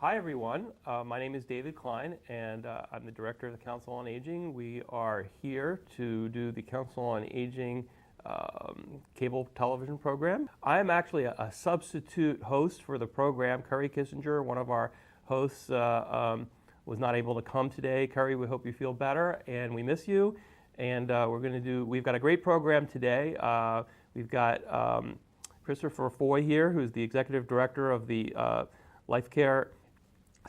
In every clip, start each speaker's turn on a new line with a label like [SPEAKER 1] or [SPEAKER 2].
[SPEAKER 1] Hi, everyone. My name is David Klein, and I'm the Director of the Council on Aging. We are here to do the Council on Aging cable television program. I am actually a substitute host for the program. Curry Kissinger, one of our hosts, was not able to come today. Curry, we hope you feel better, and we miss you. And we've got a great program today. We've got Christopher Foye here, who's the Executive Director of the Life Care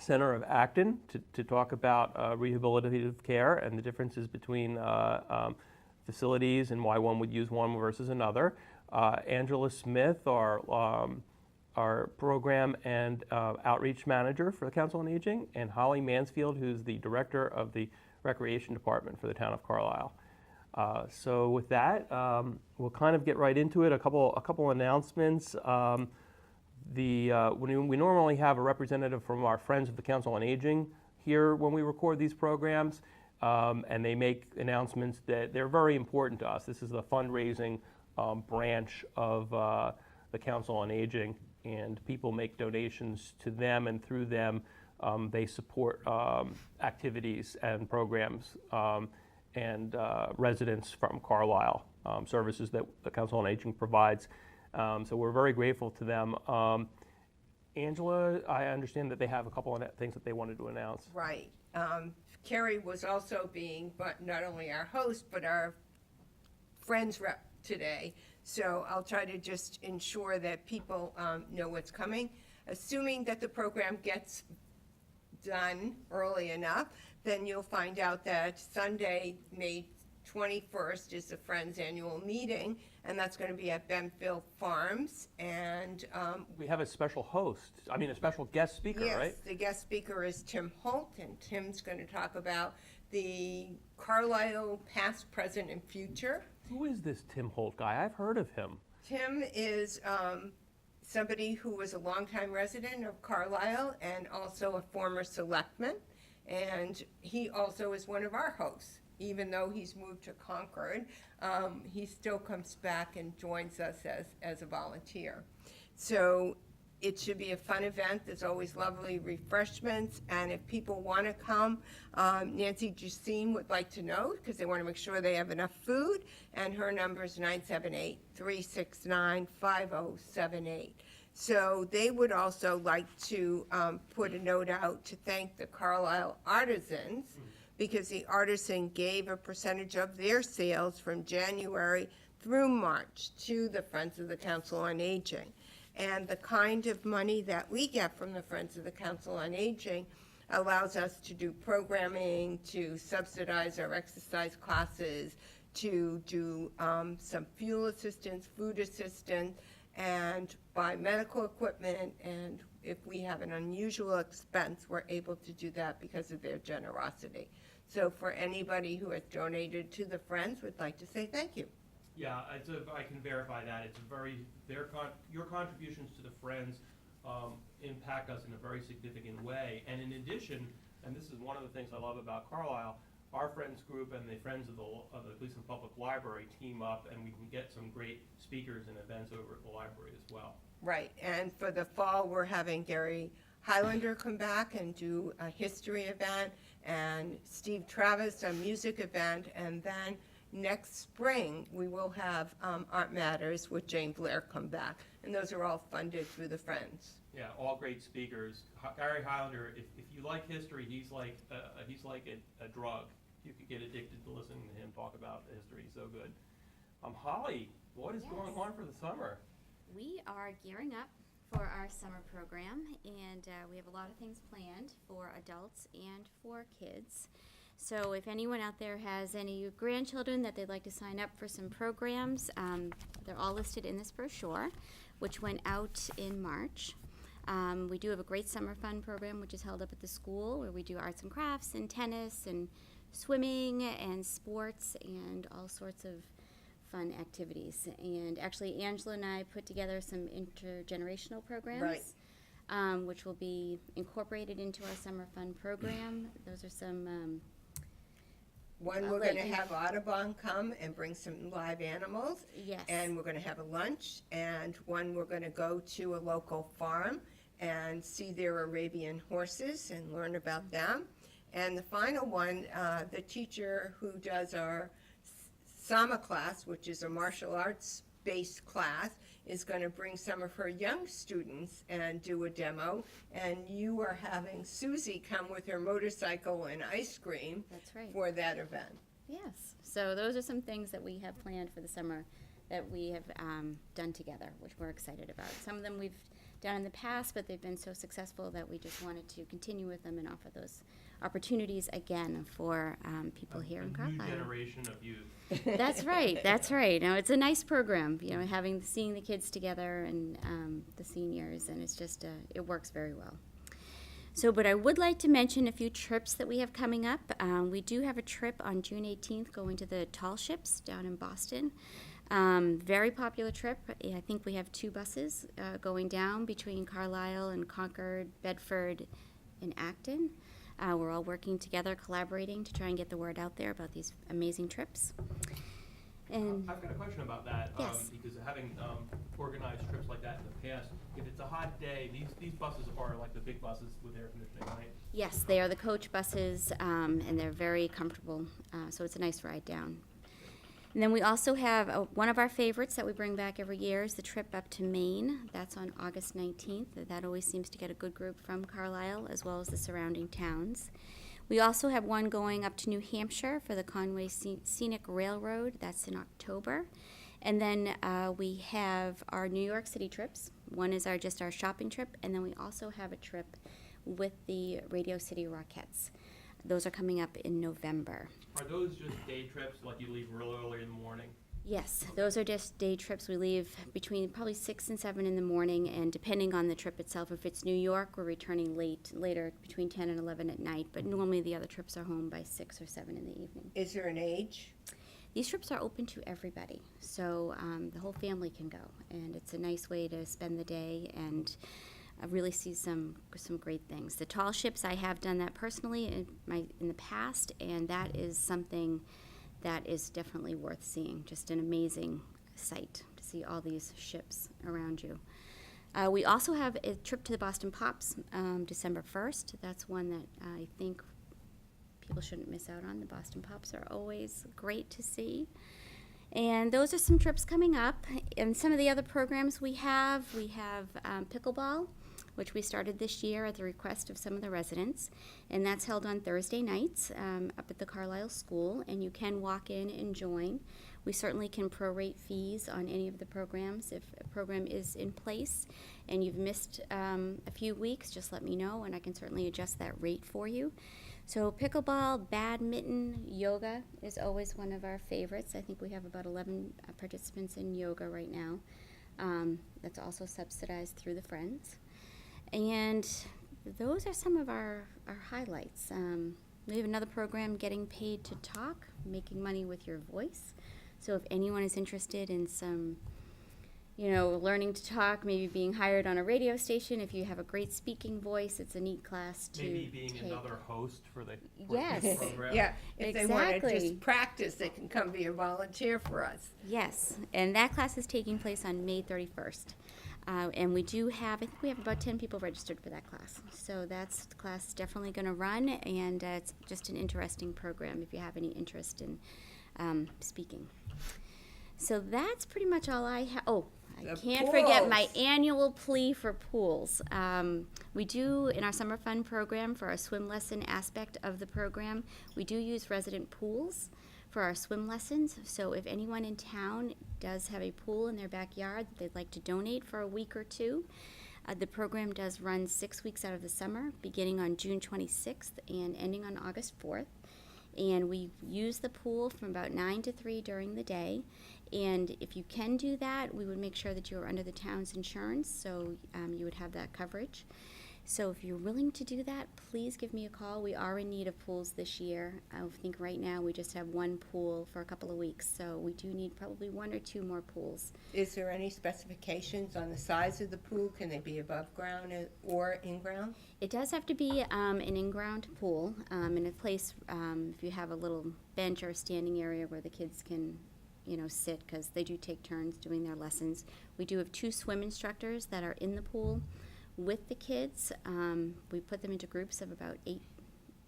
[SPEAKER 1] Center of Acton, to talk about rehabilitative care and the differences between facilities and why one would use one versus another. Angela Smith, our program and outreach manager for the Council on Aging, and Holly Mansfield, who's the director of the Recreation Department for the town of Carlisle. So with that, we'll kind of get right into it. A couple announcements. We normally have a representative from our Friends of the Council on Aging here when we record these programs, and they make announcements that they're very important to us. This is the fundraising branch of the Council on Aging, and people make donations to them, and through them they support activities and programs and residents from Carlisle, services that the Council on Aging provides. So we're very grateful to them. Angela, I understand that they have a couple of things that they wanted to announce.
[SPEAKER 2] Right. Carrie was also being, but not only our host, but our Friends rep today. So I'll try to just ensure that people know what's coming. Assuming that the program gets done early enough, then you'll find out that Sunday, May 21st is the Friends annual meeting, and that's going to be at Benfield Farms. And
[SPEAKER 1] we have a special a special guest speaker,
[SPEAKER 2] yes,
[SPEAKER 1] right?
[SPEAKER 2] Yes, the guest speaker is Tim Holt, and Tim's going to talk about the Carlisle past, present, and future.
[SPEAKER 1] Who is this Tim Holt guy? I've heard of him.
[SPEAKER 2] Tim is somebody who was a longtime resident of Carlisle and also a former selectman, and he also is one of our hosts. Even though he's moved to Concord, he still comes back and joins us as a volunteer. So it should be a fun event. There's always lovely refreshments, and if people want to come, Nancy Justine would like to know, because they want to make sure they have enough food, and her number is 978-369-5078. So they would also like to put a note out to thank the Carlisle artisans, because the artisan gave a percentage of their sales from January through March to the Friends of the Council on Aging. And the kind of money that we get from the Friends of the Council on Aging allows us to do programming, to subsidize our exercise classes, to do some fuel assistance, food assistance, and buy medical equipment. And if we have an unusual expense, we're able to do that because of their generosity. So for anybody who has donated to the Friends, we'd like to say thank you.
[SPEAKER 1] Yeah, I can verify that. Your contributions to the Friends impact us in a very significant way. And in addition, and this is one of the things I love about Carlisle, our Friends group and the Friends of the Cleveland Public Library team up, and we can get some great speakers and events over at the library as well.
[SPEAKER 2] Right, and for the fall, we're having Gary Highlander come back and do a history event, and Steve Travis a music event, and then next spring we will have Art Matters with Jane Blair come back, and those are all funded through the Friends.
[SPEAKER 1] Yeah, all great speakers. Gary Highlander, if you like history, he's like a drug. You could get addicted to listening to him talk about history. So good. Holly, what is going on for the summer?
[SPEAKER 3] We are gearing up for our summer program, and we have a lot of things planned for adults and for kids. So if anyone out there has any grandchildren that they'd like to sign up for some programs, they're all listed in this brochure, which went out in March. We do have a great summer fun program, which is held up at the school, where we do arts and crafts and tennis and swimming and sports and all sorts of fun activities. And actually, Angela and I put together some intergenerational programs,
[SPEAKER 2] right,
[SPEAKER 3] which will be incorporated into our summer fun program. Those are some
[SPEAKER 2] One, we're going to have Audubon come and bring some live animals.
[SPEAKER 3] Yes.
[SPEAKER 2] And we're going to have a lunch. And one, we're going to go to a local farm and see their Arabian horses and learn about them. And the final one, the teacher who does our Sama class, which is a martial arts-based class, is going to bring some of her young students and do a demo. And you are having Susie come with her motorcycle and ice cream
[SPEAKER 3] That's right.
[SPEAKER 2] for that event.
[SPEAKER 3] Yes. So those are some things that we have planned for the summer that we have done together, which we're excited about. Some of them we've done in the past, but they've been so successful that we just wanted to continue with them and offer those opportunities again for people here in Carlisle.
[SPEAKER 1] New generation of youth.
[SPEAKER 3] That's right. That's right. Now it's a nice program, you know, seeing the kids together and the seniors, and it's just it works very well. So, but I would like to mention a few trips that we have coming up. We do have a trip on June 18th going to the Tall Ships down in Boston. Very popular trip. I think we have 2 buses going down between Carlisle and Concord, Bedford, and Acton. We're all working together, collaborating to try and get the word out there about these amazing trips. And
[SPEAKER 1] I've got a question about that,
[SPEAKER 3] Yes.
[SPEAKER 1] because having organized trips like that in the past, if it's a hot day, these buses are like the big buses with air conditioning, right?
[SPEAKER 3] yes, they are the coach buses, and they're very comfortable, so it's a nice ride down. And then we also have one of our favorites that we bring back every year is the trip up to Maine. That's on August 19th. That always seems to get a good group from Carlisle as well as the surrounding towns. We also have one going up to New Hampshire for the Conway Scenic Railroad. That's in October. And then we have our New York City trips. One is just our shopping trip, and then we also have a trip with the Radio City Rockettes. Those are coming up in November.
[SPEAKER 1] Are those just day trips, like you leave real early in the morning?
[SPEAKER 3] Yes, those are just day trips. We leave between probably 6 and 7 in the morning, and depending on the trip itself, if it's New York, we're returning later, between 10 and 11 at night, but normally the other trips are home by 6 or 7 in the evening.
[SPEAKER 2] Is there an age?
[SPEAKER 3] These trips are open to everybody, so the whole family can go, and it's a nice way to spend the day and really see some great things. The Tall Ships, I have done that personally in the past, and that is something that is definitely worth seeing. Just an amazing sight to see all these ships around you. We also have a trip to the Boston Pops December 1st. That's one that I think people shouldn't miss out on. The Boston Pops are always great to see. And those are some trips coming up. And some of the other programs we have pickleball, which we started this year at the request of some of the residents. And that's held on Thursday nights up at the Carlisle School, and you can walk in and join. We certainly can prorate fees on any of the programs. If a program is in place and you've missed a few weeks, just let me know, and I can certainly adjust that rate for you. So pickleball, badminton, yoga is always one of our favorites. I think we have about 11 participants in yoga right now. That's also subsidized through the Friends. And those are some of our highlights. We have another program, Getting Paid to Talk, Making Money with Your Voice. So if anyone is interested in some, learning to talk, maybe being hired on a radio station, if you have a great speaking voice, it's a neat class to
[SPEAKER 1] Maybe being
[SPEAKER 3] take.
[SPEAKER 1] another host for the
[SPEAKER 3] Yes.
[SPEAKER 1] program.
[SPEAKER 2] Yeah, if they want to
[SPEAKER 3] Exactly.
[SPEAKER 2] just practice, they can come be a volunteer for us.
[SPEAKER 3] Yes, and that class is taking place on May 31st. And we do have, I think we have about 10 people registered for that class. So that's the class definitely going to run, and it's just an interesting program if you have any interest in speaking. So that's pretty much all I have. Oh, I
[SPEAKER 2] The
[SPEAKER 3] can't forget my
[SPEAKER 2] pools.
[SPEAKER 3] annual plea for pools. We do, in our summer fun program, for our swim lesson aspect of the program, we do use resident pools for our swim lessons. So if anyone in town does have a pool in their backyard that they'd like to donate for a week or two, the program does run 6 weeks out of the summer, beginning on June 26th and ending on August 4th. And we use the pool from about 9 to 3 during the day. And if you can do that, we would make sure that you are under the town's insurance, so you would have that coverage. So if you're willing to do that, please give me a call. We are in need of pools this year. I think right now we just have one pool for a couple of weeks, so we do need probably 1 or 2 more pools.
[SPEAKER 2] Is there any specifications on the size of the pool? Can they be above ground or in ground?
[SPEAKER 3] It does have to be an in-ground pool, in a place, if you have a little bench or a standing area where the kids can sit, because they do take turns doing their lessons. We do have 2 swim instructors that are in the pool with the kids. We put them into groups of about 8,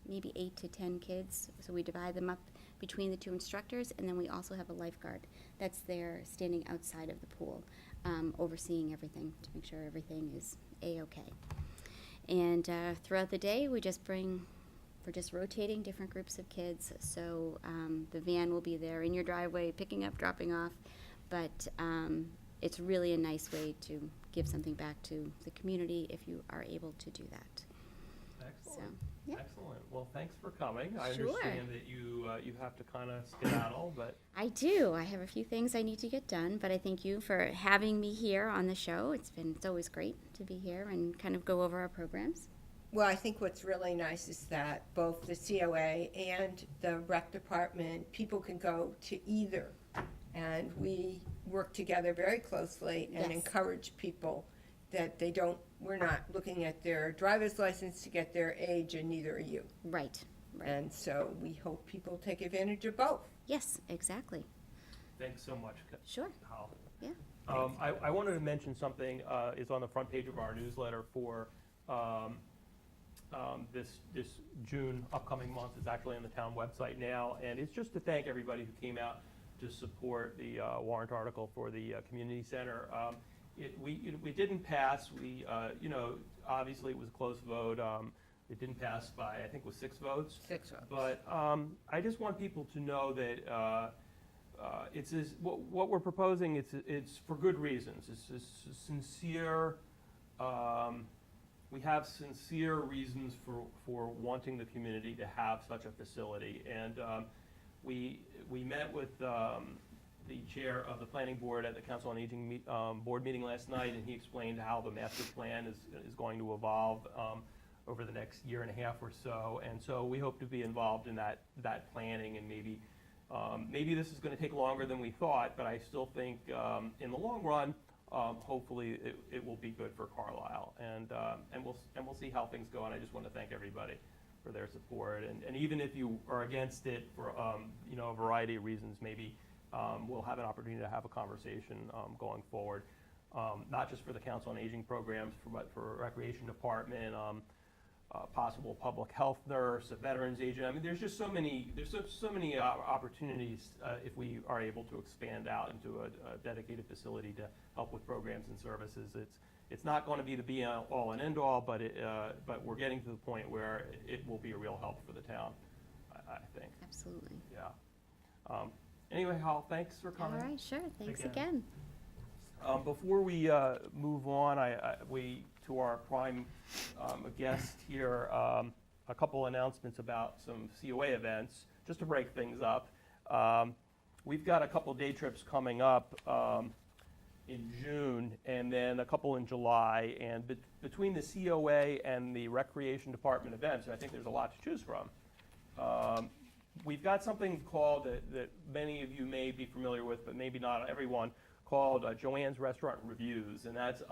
[SPEAKER 3] maybe 8 to 10 kids. So we divide them up between the 2 instructors, and then we also have a lifeguard that's there standing outside of the pool, overseeing everything to make sure everything is A-okay. And throughout the day, we're just rotating different groups of kids. So the van will be there in your driveway, picking up, dropping off. But it's really a nice way to give something back to the community if you are able to do that.
[SPEAKER 1] Excellent.
[SPEAKER 3] So, yeah.
[SPEAKER 1] Excellent. Well, thanks for coming. I
[SPEAKER 3] Sure.
[SPEAKER 1] understand that you have to kind of skedaddle, but
[SPEAKER 3] I do. I have a few things I need to get done, but I thank you for having me here on the show. It's always great to be here and kind of go over our programs.
[SPEAKER 2] Well, I think what's really nice is that both the COA and the rec department, people can go to either. And we work together very closely and
[SPEAKER 3] Yes.
[SPEAKER 2] encourage people that we're not looking at their driver's license to get their age, and neither are you.
[SPEAKER 3] Right. Right.
[SPEAKER 2] And so we hope people take advantage of both.
[SPEAKER 3] Yes, exactly.
[SPEAKER 1] thanks so much,
[SPEAKER 3] Sure.
[SPEAKER 1] Hal.
[SPEAKER 3] Yeah.
[SPEAKER 1] I wanted to mention something is on the front page of our newsletter for this June upcoming month. Is actually on the town website now, and it's just to thank everybody who came out to support the warrant article for the community center. We didn't pass. Obviously it was a close vote. It didn't pass by, I think it was 6 votes.
[SPEAKER 2] 6 votes.
[SPEAKER 1] But I just want people to know that what we're proposing. It's for good reasons. It's sincere. We have sincere reasons for wanting the community to have such a facility, and we met with the chair of the planning board at the Council on Aging board meeting last night, and he explained how the master plan is going to evolve over the next year and a half or so. And so we hope to be involved in that planning, and maybe this is going to take longer than we thought, but I still think in the long run, hopefully it will be good for Carlisle, and we'll see how things go. And I just want to thank everybody for their support, and even if you are against it for a variety of reasons, maybe we'll have an opportunity to have a conversation going forward, not just for the Council on Aging programs, but for Recreation Department, possible public health nurse, a veterans agent. I mean, there's just so many opportunities if we are able to expand out into a dedicated facility to help with programs and services. It's not going to be the be all and end all, but we're getting to the point where it will be a real help for the town, I think.
[SPEAKER 3] Absolutely.
[SPEAKER 1] Yeah. Anyway, Hal, thanks for coming.
[SPEAKER 3] All right, sure. Thanks
[SPEAKER 1] Again.
[SPEAKER 3] again.
[SPEAKER 1] Before we move on, we to our prime guest here, a couple announcements about some COA events, just to break things up. We've got a couple day trips coming up in June, and then a couple in July. And between the COA and the Recreation Department events, I think there's a lot to choose from. We've got something called, that many of you may be familiar with, but maybe not everyone, called Joanne's Restaurant Reviews. And that's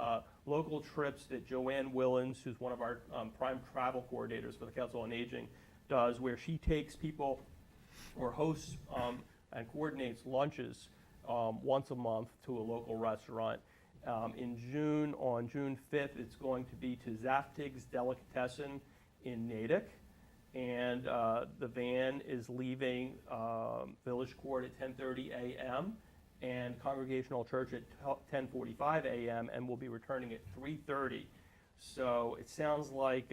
[SPEAKER 1] local trips that Joanne Willens, who's one of our prime travel coordinators for the Council on Aging, does, where she takes people or hosts and coordinates lunches once a month to a local restaurant. In June, on June 5th, it's going to be to Zaftig's Delicatessen in Natick. And the van is leaving Village Court at 10:30 a.m. and Congregational Church at 10:45 a.m. and will be returning at 3:30. So it sounds like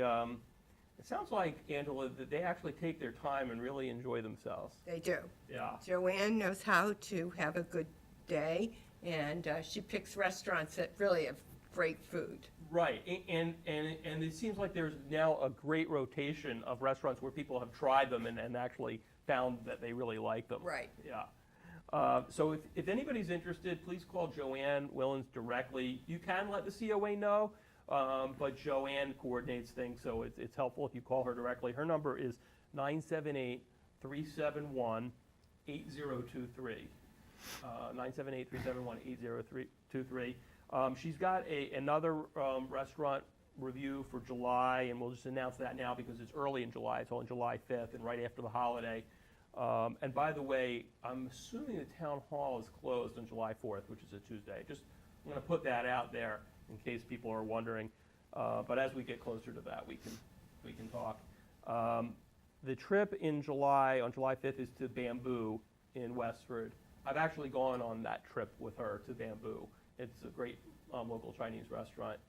[SPEAKER 1] Angela, that they actually take their time and really enjoy themselves.
[SPEAKER 2] They do.
[SPEAKER 1] Yeah.
[SPEAKER 2] Joanne knows how to have a good day, and she picks restaurants that really have great food.
[SPEAKER 1] Right, and it seems like there's now a great rotation of restaurants where people have tried them and actually found that they really like them.
[SPEAKER 2] Right.
[SPEAKER 1] Yeah. So if anybody's interested, please call Joanne Willens directly. You can let the COA know, but Joanne coordinates things, so it's helpful if you call her directly. Her number is 978-371-8023. 978-371-8023. She's got another restaurant review for July, and we'll just announce that now because it's early in July. It's on July 5th and right after the holiday. And by the way, I'm assuming the town hall is closed on July 4th, which is a Tuesday. I'm going to put that out there in case people are wondering. But as we get closer to that, we can talk. The trip in July, on July 5th, is to Bamboo in Westford. I've actually gone on that trip with her to Bamboo. It's a great local Chinese restaurant.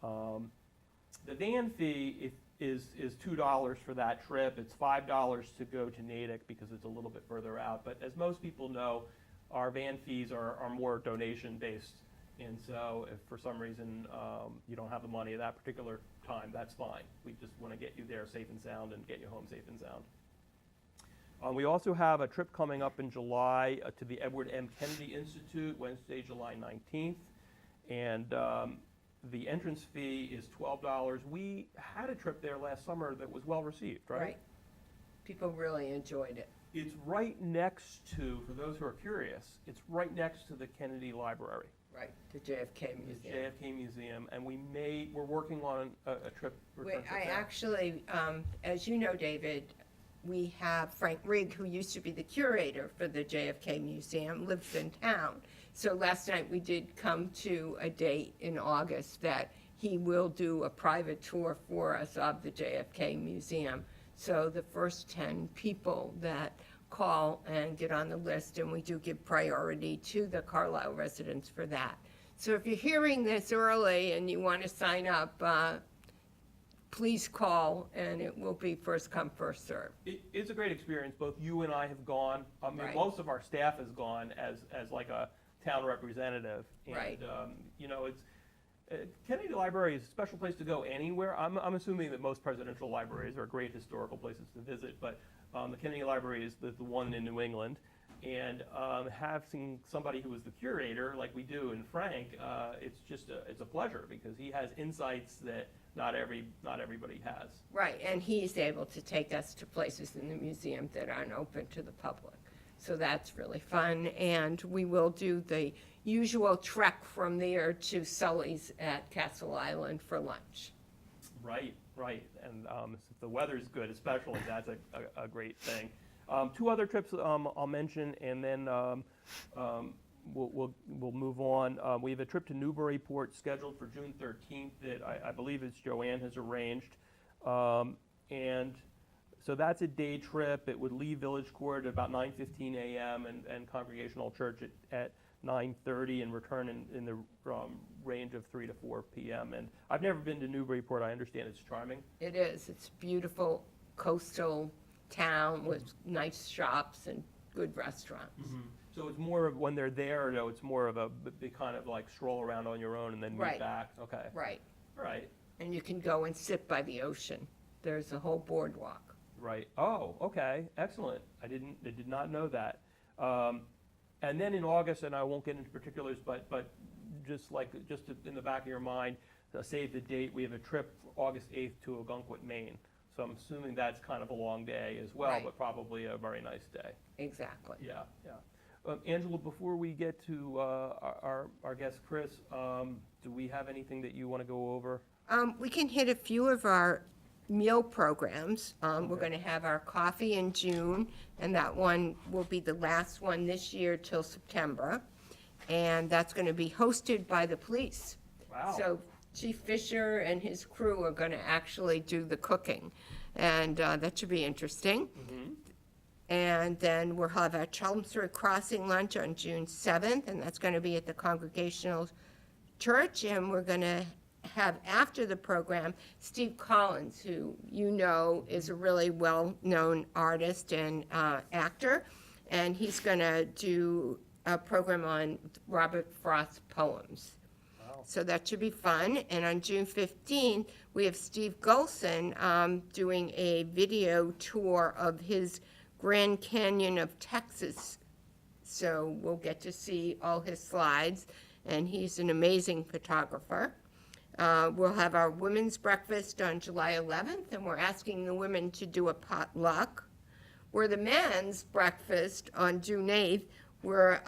[SPEAKER 1] The van fee is $2 for that trip. It's $5 to go to Natick because it's a little bit further out. But as most people know, our van fees are more donation based. And so if for some reason you don't have the money at that particular time, that's fine. We just want to get you there safe and sound and get you home safe and sound. We also have a trip coming up in July to the Edward M. Kennedy Institute, Wednesday, July 19th. And the entrance fee is $12. We had a trip there last summer that was well received, right?
[SPEAKER 2] Right. People really enjoyed it.
[SPEAKER 1] It's right next to, for those who are curious, it's right next to the Kennedy Library.
[SPEAKER 2] Right, the JFK
[SPEAKER 1] The
[SPEAKER 2] Museum.
[SPEAKER 1] JFK Museum, and we're working on a trip.
[SPEAKER 2] I actually, as you know, David, we have Frank Rigg, who used to be the curator for the JFK Museum, lives in town. So last night we did come to a date in August that he will do a private tour for us of the JFK Museum. So the first 10 people that call and get on the list, and we do give priority to the Carlisle residents for that. So if you're hearing this early and you want to sign up, please call, and it will be first come, first served.
[SPEAKER 1] It's a great experience. Both you and I have gone. I mean,
[SPEAKER 2] Right.
[SPEAKER 1] most of our staff has gone as like a town representative. And,
[SPEAKER 2] Right.
[SPEAKER 1] You know, it's Kennedy Library is a special place to go anywhere. I'm assuming that most presidential libraries are great historical places to visit, but the Kennedy Library is the one in New England. And having somebody who is the curator, like we do in Frank, it's a pleasure because he has insights that not everybody has.
[SPEAKER 2] Right, and he's able to take us to places in the museum that aren't open to the public. So that's really fun, and we will do the usual trek from there to Sully's at Castle Island for lunch.
[SPEAKER 1] Right, and if the weather's good, especially, that's a great thing. Two other trips I'll mention, and then we'll move on. We have a trip to Newburyport scheduled for June 13th that I believe is Joanne has arranged, and so that's a day trip. It would leave Village Court at about 9:15 a.m. and Congregational Church at 9:30 and return in the range of 3 to 4 p.m. And I've never been to Newburyport. I understand it's charming.
[SPEAKER 2] It is, it's a beautiful coastal town with nice shops and good restaurants.
[SPEAKER 1] So it's more of when they're there, or no, it's more of a kind of like stroll around on your own and then meet
[SPEAKER 2] Right.
[SPEAKER 1] back? Okay.
[SPEAKER 2] Right,
[SPEAKER 1] All right.
[SPEAKER 2] and you can go and sit by the ocean. There's a whole boardwalk.
[SPEAKER 1] Right. Oh, okay. Excellent. I did not know that. And then in August, and I won't get into particulars, but just in the back of your mind, save the date. We have a trip August 8th to Ogunquit, Maine. So I'm assuming that's kind of a long day as well,
[SPEAKER 2] Right.
[SPEAKER 1] but probably a very nice day.
[SPEAKER 2] Exactly.
[SPEAKER 1] Yeah. Angela, before we get to our guest Chris, do we have anything that you want to go over?
[SPEAKER 2] We can hit a few of our meal programs. We're
[SPEAKER 1] Okay.
[SPEAKER 2] going to have our coffee in June, and that one will be the last one this year till September. And that's going to be hosted by the police.
[SPEAKER 1] Wow.
[SPEAKER 2] So Chief Fisher and his crew are going to actually do the cooking, and that should be interesting. And then we'll have our Chelmsford Crossing lunch on June 7th, and that's going to be at the Congregational Church. And we're going to have, after the program, Steve Collins, who you know is a really well-known artist and actor, and he's going to do a program on Robert Frost's poems.
[SPEAKER 1] Wow.
[SPEAKER 2] So that should be fun. And on June 15th, we have Steve Golson doing a video tour of his Grand Canyon of Texas. So we'll get to see all his slides, and he's an amazing photographer. We'll have our women's breakfast on July 11th, and we're asking the women to do a potluck. Where the men's breakfast on June 8th, where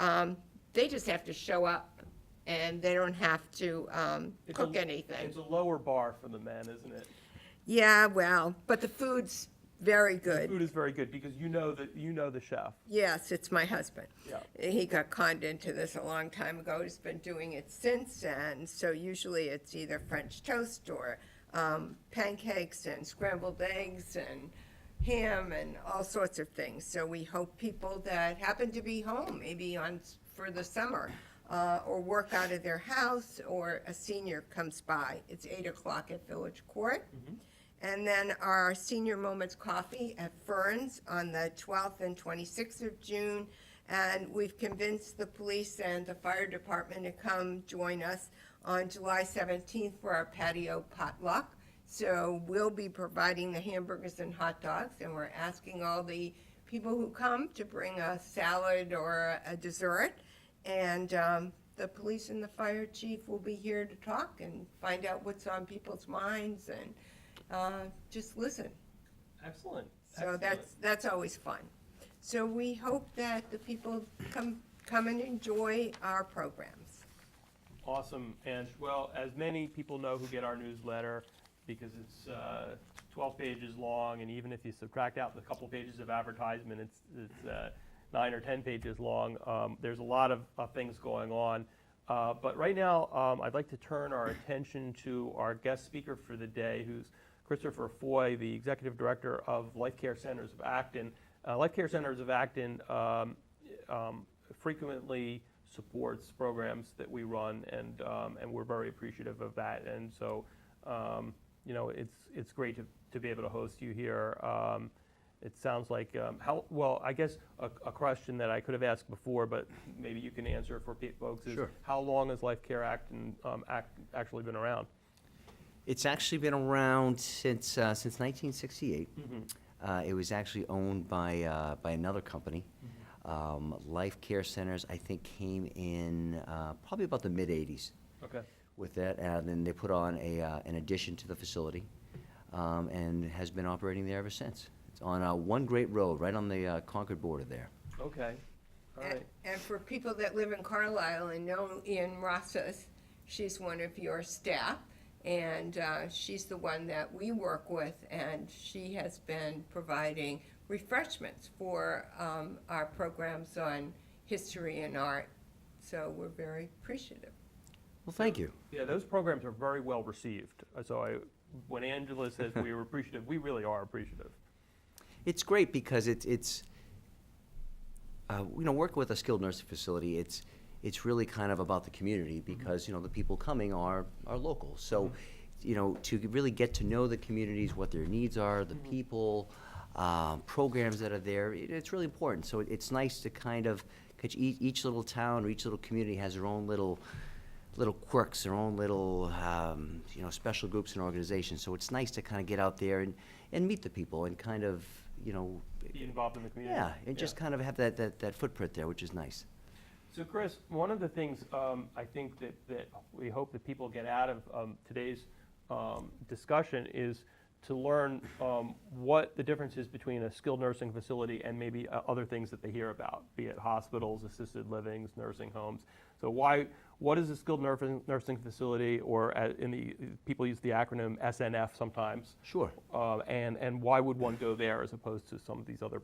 [SPEAKER 2] they just have to show up, and they don't have to cook anything.
[SPEAKER 1] It's a lower bar for the men, isn't it?
[SPEAKER 2] Yeah, well, but the very
[SPEAKER 1] The
[SPEAKER 2] good.
[SPEAKER 1] food is very good because you know the chef.
[SPEAKER 2] Yes, it's my husband.
[SPEAKER 1] Yeah.
[SPEAKER 2] He got conned into this a long time ago. He's been doing it since, and so usually it's either French toast or pancakes and scrambled eggs and ham and all sorts of things. So we hope people that happen to be home, maybe for the summer, or work out of their house, or a senior comes by. It's 8 o'clock at Village Court. And then our Senior Moments Coffee at Fern's on the 12th and 26th of June. And we've convinced the police and the fire department to come join us on July 17th for our patio potluck. So we'll be providing the hamburgers and hot dogs, and we're asking all the people who come to bring a salad or a dessert. And the police and the fire chief will be here to talk and find out what's on people's minds and just listen.
[SPEAKER 1] Excellent.
[SPEAKER 2] So that's always fun. So we hope that the people come and enjoy our programs.
[SPEAKER 1] Awesome. And well, as many people know who get our newsletter, because it's 12 pages long, and even if you subtract out the couple pages of advertisement, it's 9 or 10 pages long. There's a lot of things going on. But right now, I'd like to turn our attention to our guest speaker for the day, who's Christopher Foye, the Executive Director of Life Care Centers of Acton. Life Care Centers of Acton frequently supports programs that we run, and we're very appreciative of that. And so, it's great to be able to host you here. It sounds like, I guess a question that I could have asked before, but maybe you can answer for folks is,
[SPEAKER 4] Sure.
[SPEAKER 1] How long has Life Care Acton actually been around?
[SPEAKER 4] It's actually been around since 1968. It was actually owned by another company. Life Care Centers, I think, came in probably about the mid-'80s
[SPEAKER 1] Okay.
[SPEAKER 4] with that, and then they put on an addition to the facility, and has been operating there ever since. It's on One Great Road, right on the Concord border there.
[SPEAKER 1] Okay. All right.
[SPEAKER 2] And for people that live in Carlisle and know Ian Rosas, she's one of your staff. And she's the one that we work with, and she has been providing refreshments for our programs on history and art. So we're very appreciative.
[SPEAKER 4] Well, thank you.
[SPEAKER 1] Yeah, those programs are very well received. So when Angela says we were appreciative, we really are appreciative.
[SPEAKER 4] It's great because it's working with a skilled nursing facility, it's really kind of about the community because, the people coming are local. So, to really get to know the communities, what their needs are, the people, programs that are there, it's really important. So it's nice to kind of, because each little town or each little community has their own little quirks, their own little, special groups and organizations. So it's nice to kind of get out there and meet the people and kind of,
[SPEAKER 1] Be involved in the community.
[SPEAKER 4] yeah, and just kind of have that footprint there, which is nice.
[SPEAKER 1] So Chris, one of the things I think that we hope that people get out of today's discussion is to learn what the difference is between a skilled nursing facility and maybe other things that they hear about, be it hospitals, assisted livings, nursing homes. So what is a skilled nursing facility, or people use the acronym SNF sometimes?
[SPEAKER 4] Sure.
[SPEAKER 1] And why would one go there as opposed to some of these other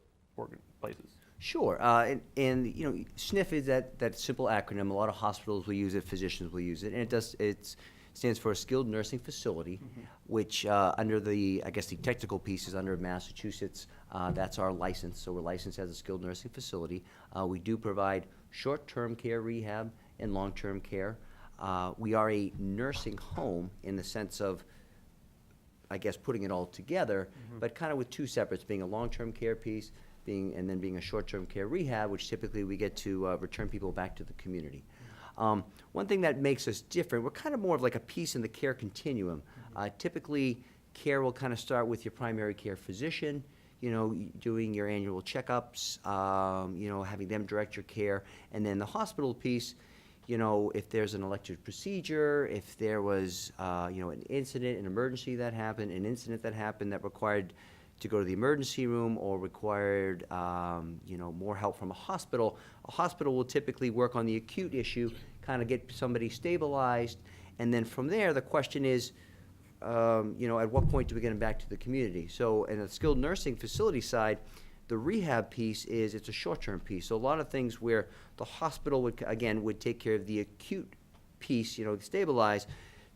[SPEAKER 1] places?
[SPEAKER 4] Sure, and SNF is that simple acronym. A lot of hospitals will use it, physicians will use it, and it stands for a skilled nursing facility, which under the technical piece is under Massachusetts. That's our license, so we're licensed as a skilled nursing facility. We do provide short-term care rehab and long-term care. We are a nursing home in the sense of, putting it all together, but kind of with two separates, being a long-term care piece, and then being a short-term care rehab, which typically we get to return people back to the community. One thing that makes us different, we're kind of more of like a piece in the care continuum. Typically, care will kind of start with your primary care physician, doing your annual checkups, having them direct your care, and then the hospital piece, if there's an elective procedure, if there was, an incident, an emergency that happened, an incident that happened that required to go to the emergency room or required, more help from a hospital will typically work on the acute issue, kind of get somebody stabilized, and then from there, the question is, at what point do we get them back to the community? So in a skilled nursing facility side, the rehab piece it's a short-term piece. So a lot of things where the hospital would take care of the acute piece, stabilize,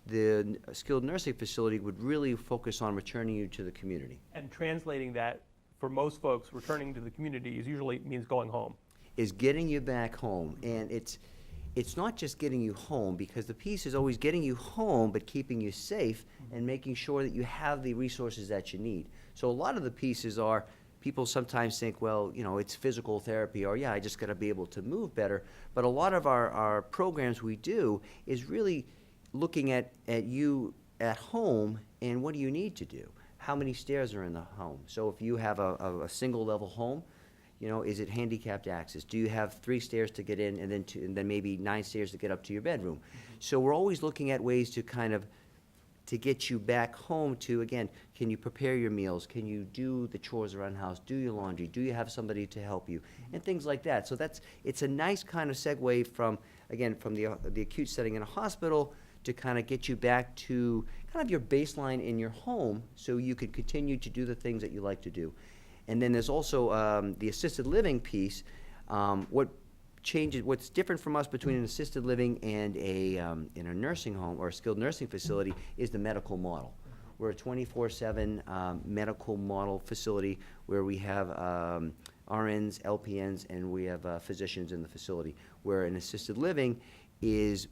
[SPEAKER 4] the skilled nursing facility would really focus on returning you to the community.
[SPEAKER 1] And translating that, for most folks, returning to the community usually means going home.
[SPEAKER 4] Is getting you back home. And it's not just getting you home, because the piece is always getting you home, but keeping you safe and making sure that you have the resources that you need. So a lot of the pieces are, people sometimes think, well, it's physical therapy, or I just got to be able to move better. But a lot of our programs we do is really looking at you at home and what do you need to do? How many stairs are in the home? So if you have a single level home, is it handicapped access? Do you have 3 stairs to get in, and then maybe 9 stairs to get up to your bedroom? So we're always looking at ways to kind of to get you back home to, again, can you prepare your meals? Can you do the chores around the house? Do your laundry? Do you have somebody to help you? And things like that. So it's a nice kind of segue from the acute setting in a hospital to kind of get you back to kind of your baseline in your home, so you could continue to do the things that you like to do. And then there's also the assisted living piece. What's different from us between an assisted living and in a nursing home or a skilled nursing facility is the medical model. We're a 24/7 medical model facility where we have RNs, LPNs, and we have physicians in the facility. Where an assisted living is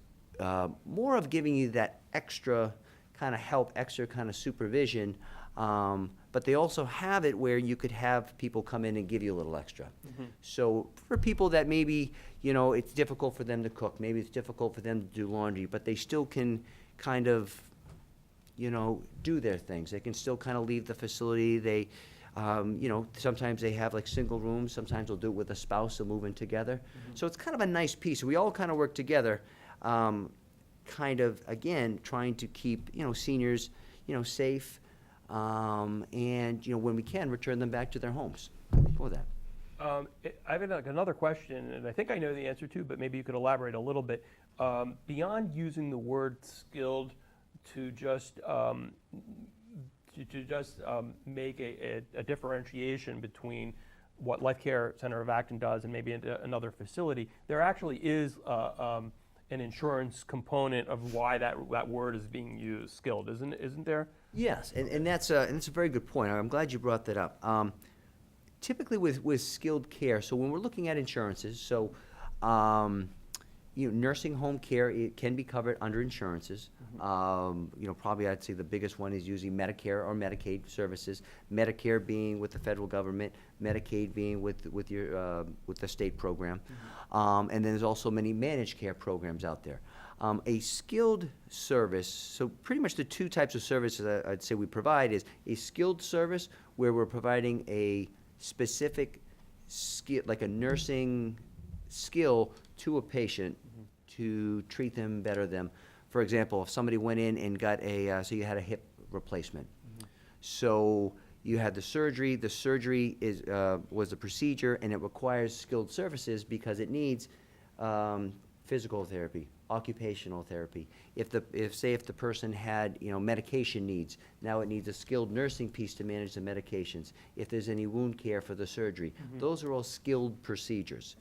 [SPEAKER 4] more of giving you that extra kind of help, extra kind of supervision. But they also have it where you could have people come in and give you a little extra. So for people that maybe, it's difficult for them to cook, maybe it's difficult for them to do laundry, but they still can kind of, do their things. They can still kind of leave the facility. They, sometimes they have like single rooms. Sometimes they'll do it with a spouse. They'll move in together. So it's kind of a nice piece. We all kind of work together, kind of, again, trying to keep, seniors, safe. And when we can, return them back to their homes for that.
[SPEAKER 1] I have another question, and I think I know the answer to, but maybe you could elaborate a little bit. Beyond using the word skilled to just make a differentiation between what Life Care Center of Acton does and maybe another facility, there actually is an insurance component of why that word is being used, skilled, isn't there?
[SPEAKER 4] Yes, and that's a very good point. I'm glad you brought that up. Typically with skilled care, so when we're looking at insurances, so nursing home care, it can be covered under insurances. Probably I'd say the biggest one is usually Medicare or Medicaid services. Medicare being with the federal government, Medicaid being with the state program, and then there's also many managed care programs out there. A skilled service, so pretty much the 2 types of services I'd say we provide is a skilled service where we're providing a specific skill, like a nursing skill to a patient to treat them, better them. For example, if somebody went in and got so you had a hip replacement. So you had the surgery was a procedure, and it requires skilled services because it needs physical therapy, occupational therapy. If the person had medication needs, now it needs a skilled nursing piece to manage the medications. If there's any wound care for the surgery, those are all skilled procedures.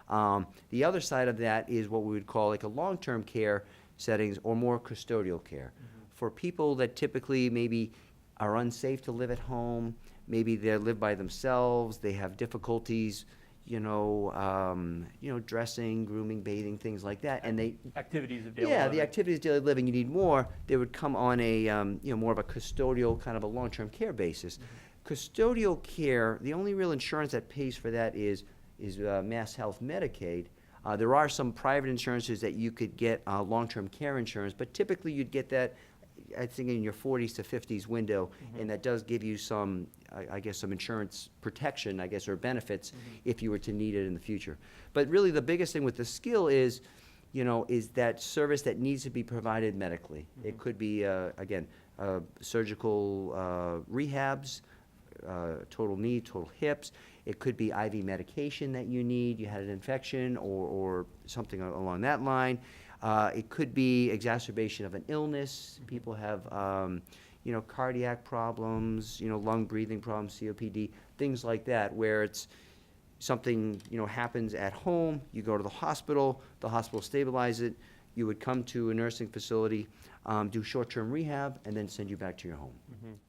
[SPEAKER 4] The other side of that is what we would call like a long-term care settings or more custodial care. For people that typically maybe are unsafe to live at home, maybe they live by themselves, they have difficulties, dressing, grooming, bathing, things like that, and they
[SPEAKER 1] Activities of daily
[SPEAKER 4] yeah,
[SPEAKER 1] living.
[SPEAKER 4] the activities of daily living. You need more. They would come on a more of a custodial kind of a long-term care basis. Custodial care, the only real insurance that pays for that is Mass Health Medicaid. There are some private insurances that you could get long-term care insurance, but typically you'd get that, I think, in your 40s to 50s window, and that does give you some, I guess, some insurance protection, I guess, or benefits if you were to need it in the future. But really the biggest thing with the skill is that service that needs to be provided medically. It could be, again, surgical rehabs, total knee, total hips. It could be IV medication that you need. You had an infection or something along that line. It could be exacerbation of an illness. People have, cardiac problems, lung breathing problems, COPD, things like that, where it's something, happens at home, you go to the hospital stabilize it, you would come to a nursing facility, do short-term rehab, and then send you back to your home,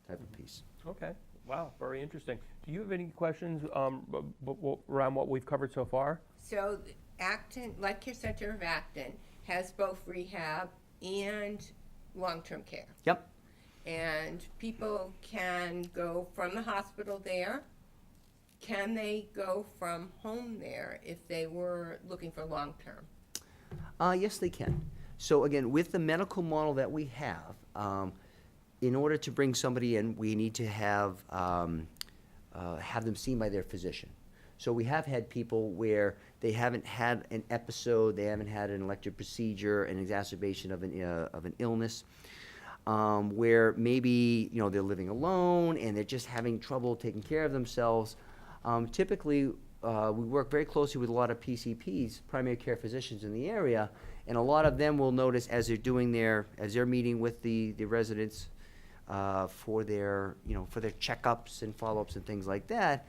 [SPEAKER 4] type of piece.
[SPEAKER 1] Okay, wow, very interesting. Do you have any questions around what we've covered so far?
[SPEAKER 2] So Acton, Life Care Center of Acton, has both rehab and long-term care.
[SPEAKER 4] Yep.
[SPEAKER 2] And people can go from the hospital there. Can they go from home there if they were looking for long-term?
[SPEAKER 4] Yes, they can. So again, with the medical model that we have, in order to bring somebody in, we need to have them seen by their physician. So we have had people where they haven't had an episode, they haven't had an elective procedure, an exacerbation of an illness, where maybe they're living alone and they're just having trouble taking care of themselves. Typically, we work very closely with a lot of PCPs, primary care physicians in the area, and a lot of them will notice as they're meeting with the residents for their checkups and follow-ups and things like that,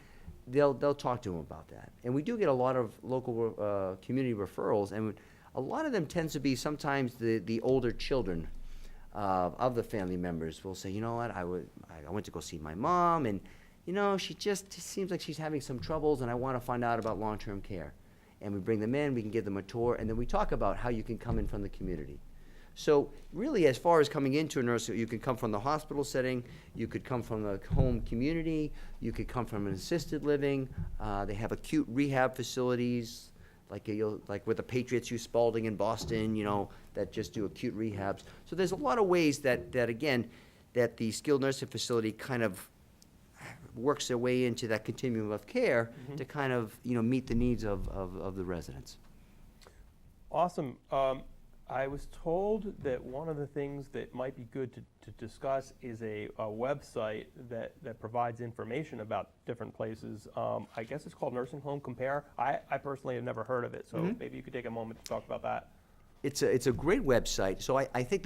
[SPEAKER 4] they'll talk to them about that. And we do get a lot of local community referrals, and a lot of them tends to be sometimes the older children of the family members will say, you know what, I went to go see my mom, and she just seems like she's having some troubles, and I want to find out about long-term care. And we bring them in, we can give them a tour, and then we talk about how you can come in from the community. So really, as far as coming into a nursing, you can come from the hospital setting, you could come from the home community, you could come from an assisted living. They have acute rehab facilities, like where the Patriots use Spalding in Boston, that just do acute rehabs. So there's a lot of ways that the skilled nursing facility kind of works their way into that continuum of care to kind of, meet the needs of the residents.
[SPEAKER 1] Awesome. I was told that one of the things that might be good to discuss is a website that provides information about different places. I guess it's called Nursing Home Compare. I personally have never heard of it, so maybe you could take a moment to talk about that.
[SPEAKER 4] It's a great website. So I think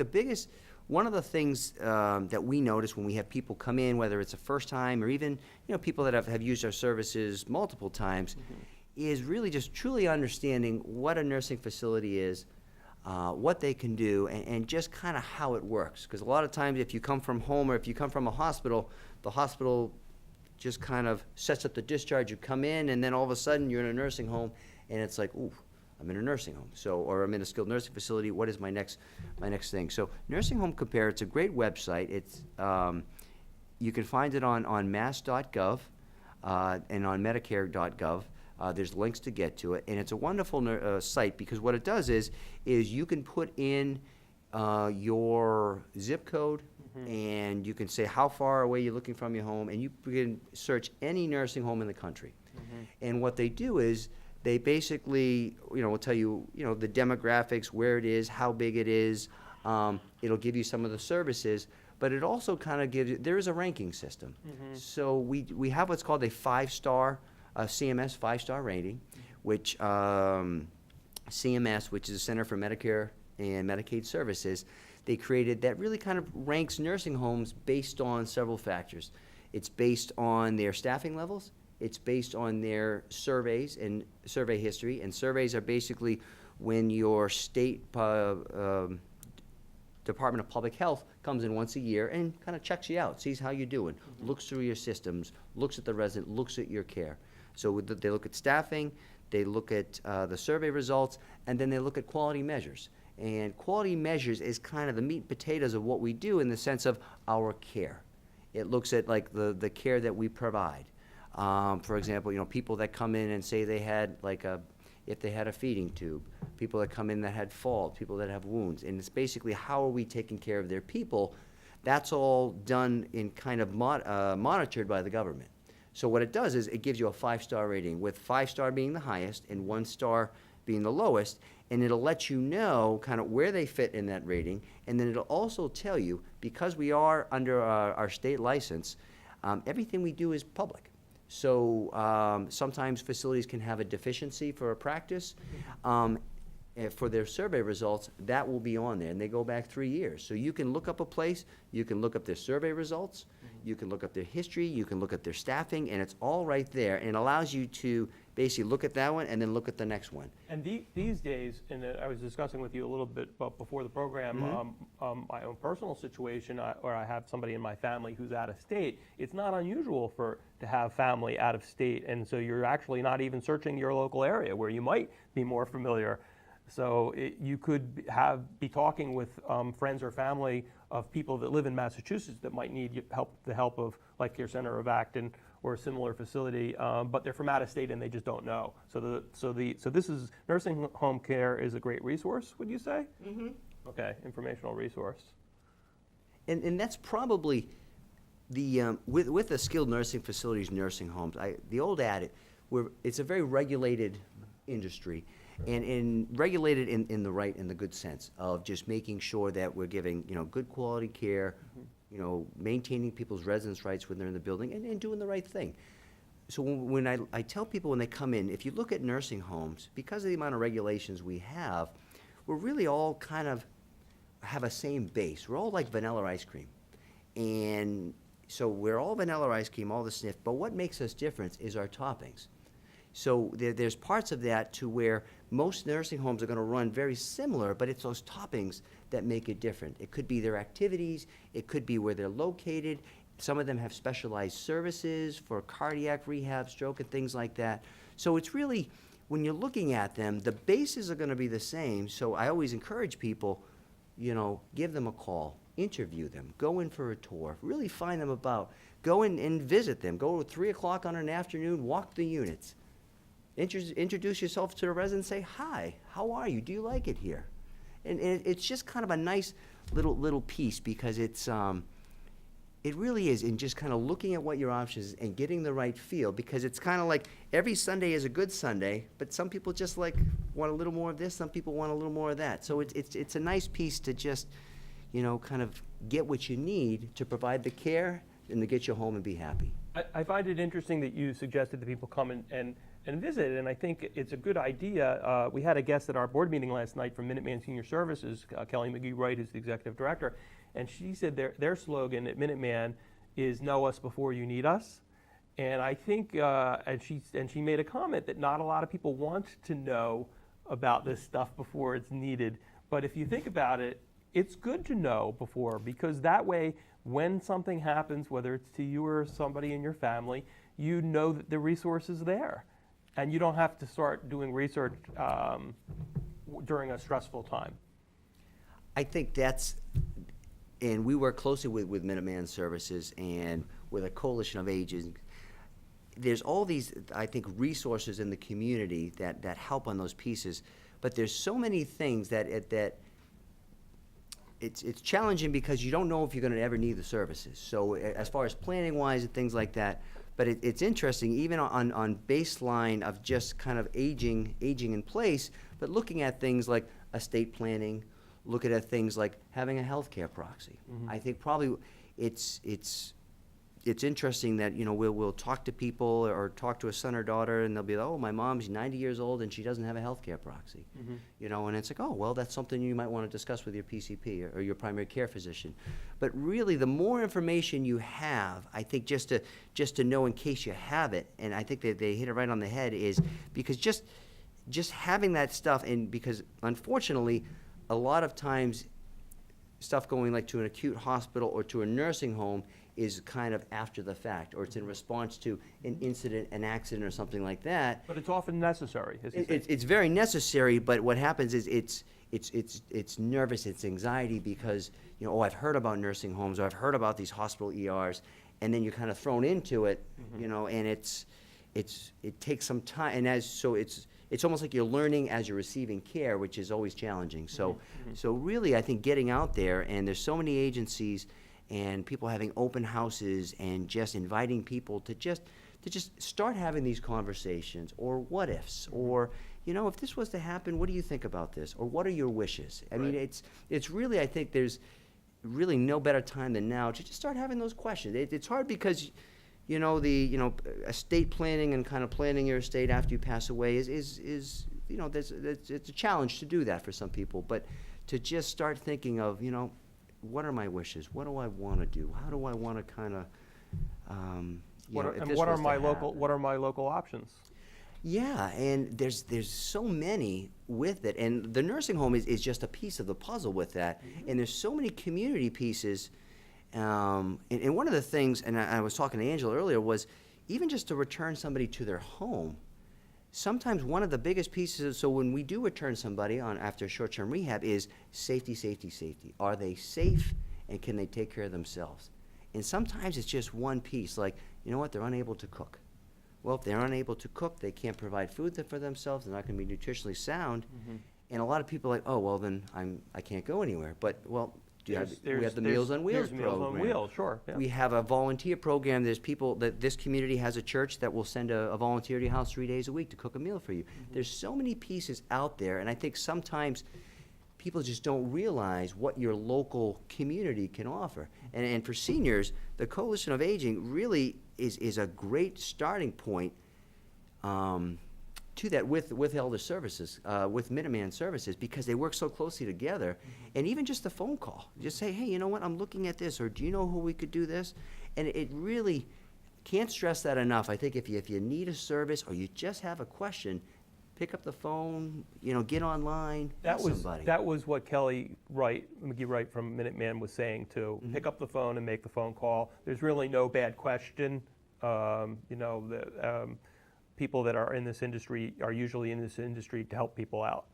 [SPEAKER 4] one of the things that we notice when we have people come in, whether it's a first time or even people that have used our services multiple times, is really just truly understanding what a nursing facility is, what they can do, and just kind of how it works. Because a lot of times if you come from home or if you come from a hospital, the hospital just kind of sets up the discharge. You come in, and then all of a sudden you're in a nursing home, and it's like, ooh, I'm in a nursing home, or I'm in a skilled nursing facility. What is my next thing? So Nursing Home Compare, it's a great website. It's you can find it on mass.gov and on medicare.gov. There's links to get to it, and it's a wonderful site because what it does is you can put in your zip code, and you can say how far away you're looking from your home, and you can search any nursing home in the country. And what they do is they basically, will tell you, the demographics, where it is, how big it is. It'll give you some of the services, but it also kind of gives you, there is a ranking system. So we have what's called a 5-star, CMS 5-star rating, which CMS, which is the Center for Medicare and Medicaid Services, they created that really kind of ranks nursing homes based on several factors. It's based on their staffing levels. It's based on their surveys and survey history, and surveys are basically when your state Department of Public Health comes in once a year and kind of checks you out, sees how you're doing, looks through your systems, looks at the resident, looks at your care. So they look at staffing, they look at the survey results, and then they look at quality measures. And quality measures is kind of the meat and potatoes of what we do in the sense of our care. It looks at like the care that we provide. For example, people that come in and say they had if they had a feeding tube, people that come in that had falls, people that have wounds, and it's basically how are we taking care of their people. That's all done in kind of monitored by the government. So what it does is it gives you a 5-star rating, with 5-star being the highest and 1-star being the lowest, and it'll let you know kind of where they fit in that rating, and then it'll also tell you, because we are under our state license, everything we do is public. So sometimes facilities can have a deficiency for a practice, and for their survey results, that will be on there, and they go back 3 years. So you can look up a place, you can look up their survey results, you can look up their history, you can look at their staffing, and it's all right there, and it allows you to basically look at that one and then look at the next one.
[SPEAKER 1] And these days, and I was discussing with you a little bit about before the program, my own personal situation, where I have somebody in my family who's out of state. It's not unusual to have family out of state, and so you're actually not even searching your local area where you might be more familiar. So you could be talking with friends or family of people that live in Massachusetts that might need the help of Life Care Center of Acton or a similar facility, but they're from out of state and they just don't know. So this is nursing home care is a great resource, would you say? Mm-hmm. Okay, informational resource.
[SPEAKER 4] And that's probably the with the skilled nursing facilities, nursing homes. The old adage, it's a very regulated industry. And regulated in the good sense of just making sure that we're giving, good quality care, maintaining people's residence rights when they're in the building and doing the right thing. So when I tell people when they come in, if you look at nursing homes, because of the amount of regulations we have, we're really all kind of have a same base. We're all like vanilla ice cream. And so we're all vanilla ice cream, all the sniff, but what makes us different is our toppings. So there's parts of that to where most nursing homes are going to run very similar, but it's those toppings that make it different. It could be their activities, it could be where they're located. Some of them have specialized services for cardiac rehab, stroke, and things like that. So it's really, when you're looking at them, the bases are going to be the same. So I always encourage people, give them a call, interview them, go in for a tour, really find them about, go in and visit them, go at 3 o'clock on an afternoon, walk the units. Introduce yourself to the resident, say, hi, how are you? Do you like it here? And it's just kind of a nice little piece because it really is in just kind of looking at what your options is and getting the right feel, because it's kind of like every Sunday is a good Sunday, but some people just want a little more of this, some people want a little more of that. So it's a nice piece to just, kind of get what you need to provide the care and to get you home and be happy.
[SPEAKER 1] I find it interesting that you suggested that people come and visit, and I think it's a good idea. We had a guest at our board meeting last night from Minuteman Senior Services, Kelly McGee-Wright, who's the executive director, and she said their slogan at Minuteman is "Know us before you need us," and I think, and she made a comment that not a lot of people want to know about this stuff before it's needed, but if you think about it, it's good to know before, because that way, when something happens, whether it's to you or somebody in your family, you know that the resource is there. And you don't have to start doing research during a stressful time.
[SPEAKER 4] I think and we work closely with Minuteman Services and with a coalition of agents. There's all these, I think, resources in the community that help on those pieces, but there's so many things that it's challenging because you don't know if you're going to ever need the services. So as far as planning-wise and things like that, but it's interesting, even on baseline of just kind of aging in place, but looking at things like estate planning, looking at things like having a healthcare proxy. Mm-hmm. I think probably it's interesting that, we'll talk to people or talk to a son or daughter and they'll be like, oh, my mom's 90 years old and she doesn't have a healthcare proxy. Mm-hmm. And it's like, oh, well, that's something you might want to discuss with your PCP or your primary care physician. But really, the more information you have, I think just to know in case you have it, and I think that they hit it right on the head, is because just having that stuff, and because unfortunately, a lot of times stuff going like to an acute hospital or to a nursing home is kind of after the fact, or it's in response to an incident, an accident, or something like that.
[SPEAKER 1] But it's often necessary.
[SPEAKER 4] It's very necessary, but what happens is it's nervous, it's anxiety because, I've heard about nursing homes, or I've heard about these hospital ERs, and then you're kind of thrown into it, and it takes some time, and it's almost like you're learning as you're receiving care, which is always challenging. So really, I think getting out there, and there's so many agencies and people having open houses and just inviting people to just start having these conversations, or what ifs, or, if this was to happen, what do you think about this? Or what are your wishes? I mean, it's really, I think there's really no better time than now to just start having those questions. It's hard because, estate planning and kind of planning your estate after you pass away is it's a challenge to do that for some people, but to just start thinking of, what are my wishes? What do I want to do? How do I want to kind of,
[SPEAKER 1] What are my local options?
[SPEAKER 4] Yeah, and there's so many with it, and the nursing home is just a piece of the puzzle with that, and there's so many community pieces. And one of the things, and I was talking to Angela earlier, was even just to return somebody to their home. Sometimes one of the biggest pieces, so when we do return somebody on after short-term rehab, is safety, safety, safety. Are they safe, and can they take care of themselves? And sometimes it's just one piece, like, you know what, they're unable to cook. Well, if they're unable to cook, they can't provide food for themselves, they're not going to be nutritionally sound. And a lot of people are like, oh, well, then I can't go anywhere. But, well, we have the Meals on Wheels program.
[SPEAKER 1] Meals on Wheels, sure. Yeah.
[SPEAKER 4] We have a volunteer program. There's people that this community has a church that will send a volunteer to your house 3 days a week to cook a meal for you. There's so many pieces out there, and I think sometimes people just don't realize what your local community can offer. And for seniors, the Coalition of Aging really is a great starting point to that with Elder Services, with Minuteman Services, because they work so closely together. And even just a phone call, just say, hey, you know what, I'm looking at this, or do you know who we could do this? And it really can't stress that enough. I think if you need a service or you just have a question, pick up the phone, get online, ask somebody.
[SPEAKER 1] That was what McGee Wright from Minuteman was saying too. Pick up the phone and make the phone call. There's really no bad question. People that are in this industry are usually in this industry to help people out.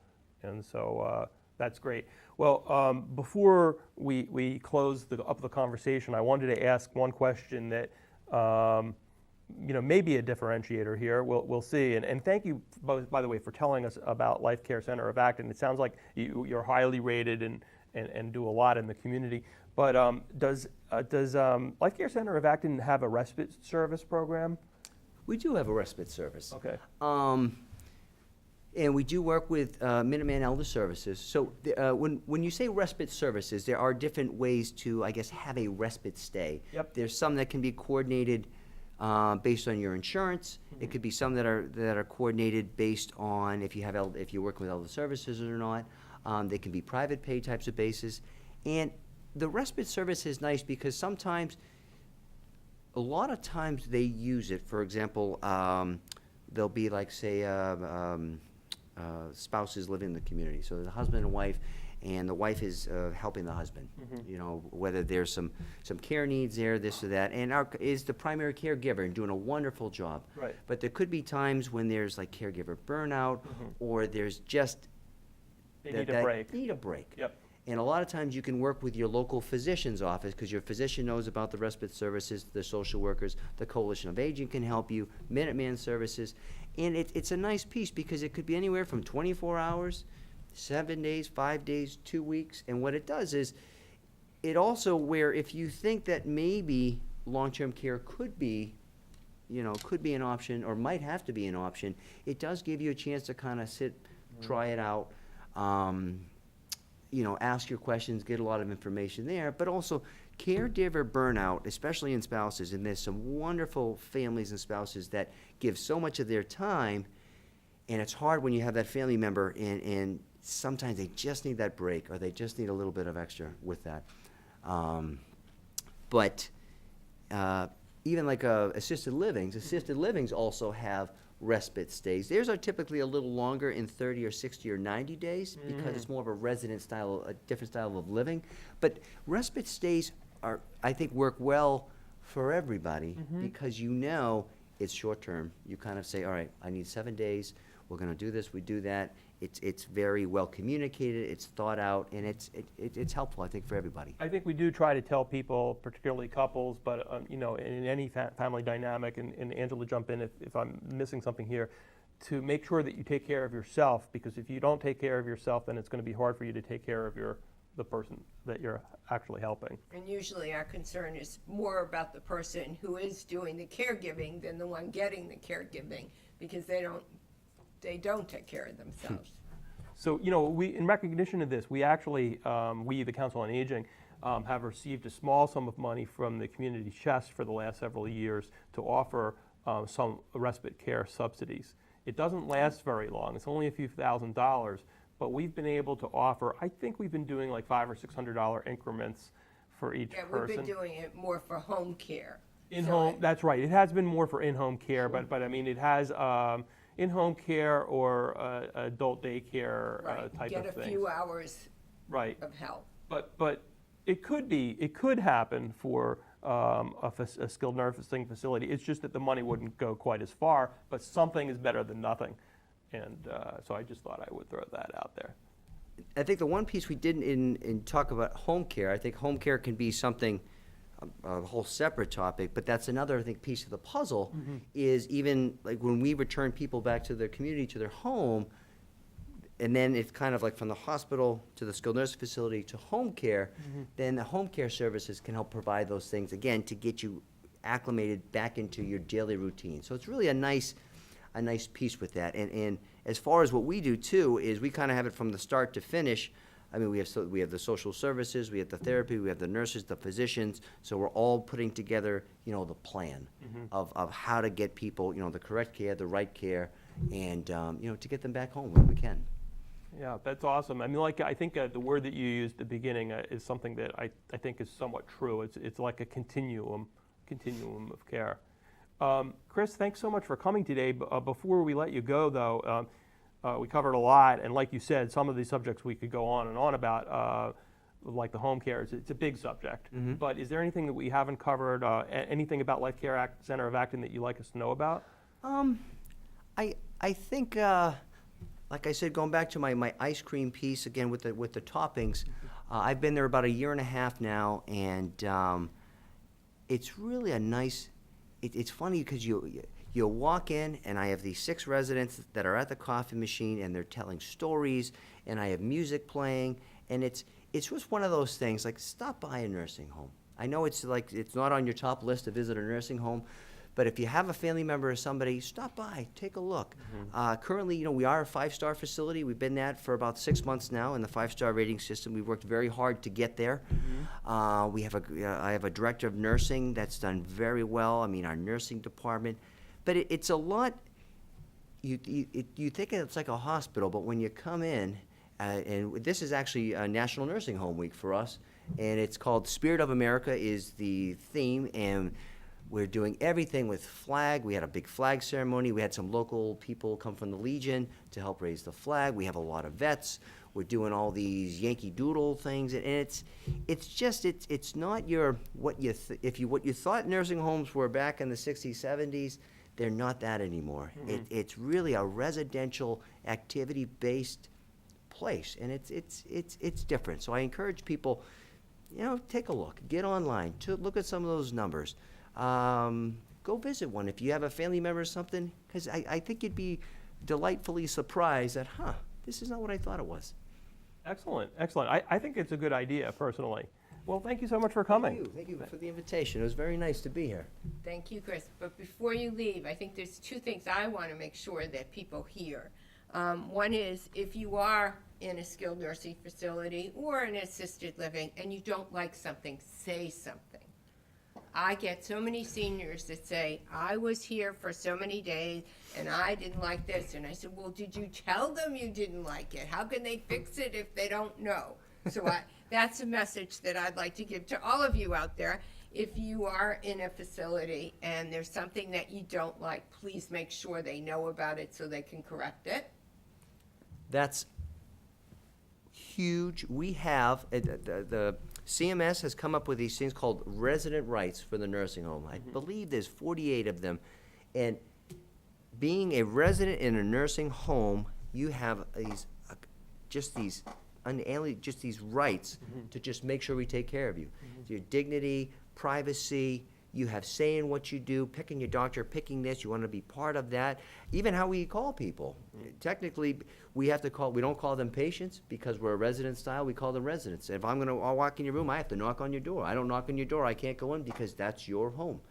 [SPEAKER 1] And so that's great. Well, before we close up the conversation, I wanted to ask one question that may be a differentiator here. We'll see. And thank you, both, by the way, for telling us about Life Care Center of Acton. It sounds like you're highly rated and do a lot in the community. But does Life Care Center of Acton have a respite service program?
[SPEAKER 4] We do have a respite service.
[SPEAKER 1] Okay.
[SPEAKER 4] And we do work with Minuteman Elder Services. So when you say respite services, there are different ways to, I guess, have a respite stay.
[SPEAKER 1] Yep.
[SPEAKER 4] There's some that can be coordinated based on your insurance. It could be some that are coordinated based on if you're working with Elder Services or not. They can be private pay types of basis. And the respite service is nice because a lot of times they use it. For example, there'll be like, say, spouses living in the community. So the husband and wife, and the wife is helping the husband. Whether there's some care needs there, this or that, and is the primary caregiver and doing a wonderful job.
[SPEAKER 1] Right.
[SPEAKER 4] But there could be times when there's like caregiver burnout, or there's just
[SPEAKER 1] They need a break.
[SPEAKER 4] Need a break.
[SPEAKER 1] Yep.
[SPEAKER 4] And a lot of times you can work with your local physician's office because your physician knows about the respite services, the social workers, the Coalition of Aging can help you, Minuteman Services. And it's a nice piece because it could be anywhere from 24 hours, 7 days, 5 days, 2 weeks. And what it does is it also, where if you think that maybe long-term care could be an option or might have to be an option, it does give you a chance to kind of sit, try it out. Ask your questions, get a lot of information there, but also caregiver burnout, especially in spouses, and there's some wonderful families and spouses that give so much of their time, and it's hard when you have that family member, and sometimes they just need that break, or they just need a little bit of extra with that. But even like assisted livings also have respite stays. Theirs are typically a little longer in 30 or 60 or 90 days because it's more of a resident style, a different style of living. But respite stays I think work well for everybody because it's short term. You kind of say, all right, I need 7 days. We're going to do this. We do that. It's very well communicated. It's thought out, and it's helpful, I think, for everybody.
[SPEAKER 1] I think we do try to tell people, particularly couples, but in any family dynamic, and Angela, jump in if I'm missing something here, to make sure that you take care of yourself, because if you don't take care of yourself, then it's going to be hard for you to take care of the person that you're actually helping.
[SPEAKER 2] And usually our concern is more about the person who is doing the caregiving than the one getting the caregiving, because they don't take care of themselves.
[SPEAKER 1] So, we, in recognition of this, we actually, the Council on Aging, have received a small sum of money from the community chest for the last several years to offer some respite care subsidies. It doesn't last very long. It's only a few $1,000s, but we've been able to offer, I think we've been doing like $500 or $600 increments for each
[SPEAKER 2] Yeah, we've
[SPEAKER 1] person.
[SPEAKER 2] been doing it more for home care.
[SPEAKER 1] In-home, that's right. It has been more for in-home care, but I mean, it has in-home care or adult daycare
[SPEAKER 2] Right,
[SPEAKER 1] type
[SPEAKER 2] get
[SPEAKER 1] of
[SPEAKER 2] a
[SPEAKER 1] things.
[SPEAKER 2] few hours
[SPEAKER 1] Right.
[SPEAKER 2] of help.
[SPEAKER 1] But it could happen for a skilled nursing facility. It's just that the money wouldn't go quite as far, but something is better than nothing. And so I just thought I would throw that out there.
[SPEAKER 4] I think the one piece we didn't in talk about home care, I think home care can be something, a whole separate topic, but that's another, I think, piece of the puzzle, is even like when we return people back to their community, to their home, and then it's kind of like from the hospital to the skilled nursing facility to home care, then the home care services can help provide those things, again, to get you acclimated back into your daily routine. So it's really a nice piece with that. And as far as what we do too, is we kind of have it from the start to finish. I mean, we have the social services, we have the therapy, we have the nurses, the physicians, so we're all putting together, the plan of how to get people, the correct care, the right care, and, to get them back home when we can.
[SPEAKER 1] Yeah, that's awesome. I mean, I think the word that you used at the beginning is something that I think is somewhat true. It's like a continuum of care. Chris, thanks so much for coming today. Before we let you go, though, we covered a lot, and like you said, some of these subjects we could go on and on about, like the home care. It's a big subject. But is there anything that we haven't covered, anything about Life Care Center of Acton that you'd like us to know about?
[SPEAKER 4] I think, like I said, going back to my ice cream piece again with the toppings, I've been there about a year and a half now, and it's really a nice. It's funny because you walk in, and I have these 6 residents that are at the coffee machine, and they're telling stories, and I have music playing, and it's just one of those things. Like, stop by a nursing home. I know it's not on your top list to visit a nursing home. But if you have a family member or somebody, stop by, take a look. Currently, we are a 5-star facility. We've been that for about 6 months now in the 5-star rating system. We've worked very hard to get there. I have a director of nursing that's done very well. I mean, our nursing department. But it's a lot. You think it's like a hospital, but when you come in, and this is actually a National Nursing Home Week for us, and it's called Spirit of America is the theme, and we're doing everything with flag. We had a big flag ceremony. We had some local people come from the Legion to help raise the flag. We have a lot of vets. We're doing all these Yankee Doodle things, and it's not what you thought nursing homes were back in the 60s, 70s. They're not that anymore. It's really a residential activity-based place, and it's different. So I encourage people, take a look, get online, look at some of those numbers. Go visit one if you have a family member or something, because I think you'd be delightfully surprised that, this is not what I thought it was.
[SPEAKER 1] Excellent. I think it's a good idea, personally. Well, thank you so much for coming.
[SPEAKER 4] Thank you for the invitation. It was very nice to be here.
[SPEAKER 2] Thank you, Chris. But before you leave, I think there's 2 things I want to make sure that people hear. One is, if you are in a skilled nursing facility or an assisted living and you don't like something, say something. I get so many seniors that say, I was here for so many days and I didn't like this. And I said, well, did you tell them you didn't like it? How can they fix it if they don't know? So that's a message that I'd like to give to all of you out there. If you are in a facility and there's something that you don't like, please make sure they know about it so they can correct it.
[SPEAKER 4] That's huge. We have, the CMS has come up with these things called resident rights for the nursing home. I believe there's 48 of them. And being a resident in a nursing home, you have these rights to just make sure we take care of you. Your dignity, privacy, you have say in what you do, picking your doctor, picking this, you want to be part of that. Even how we call people. Technically, we don't call them patients because we're a resident style, we call them residents. If I'll walk in your room, I have to knock on your door. I don't knock on your door, I can't go in because that's your home.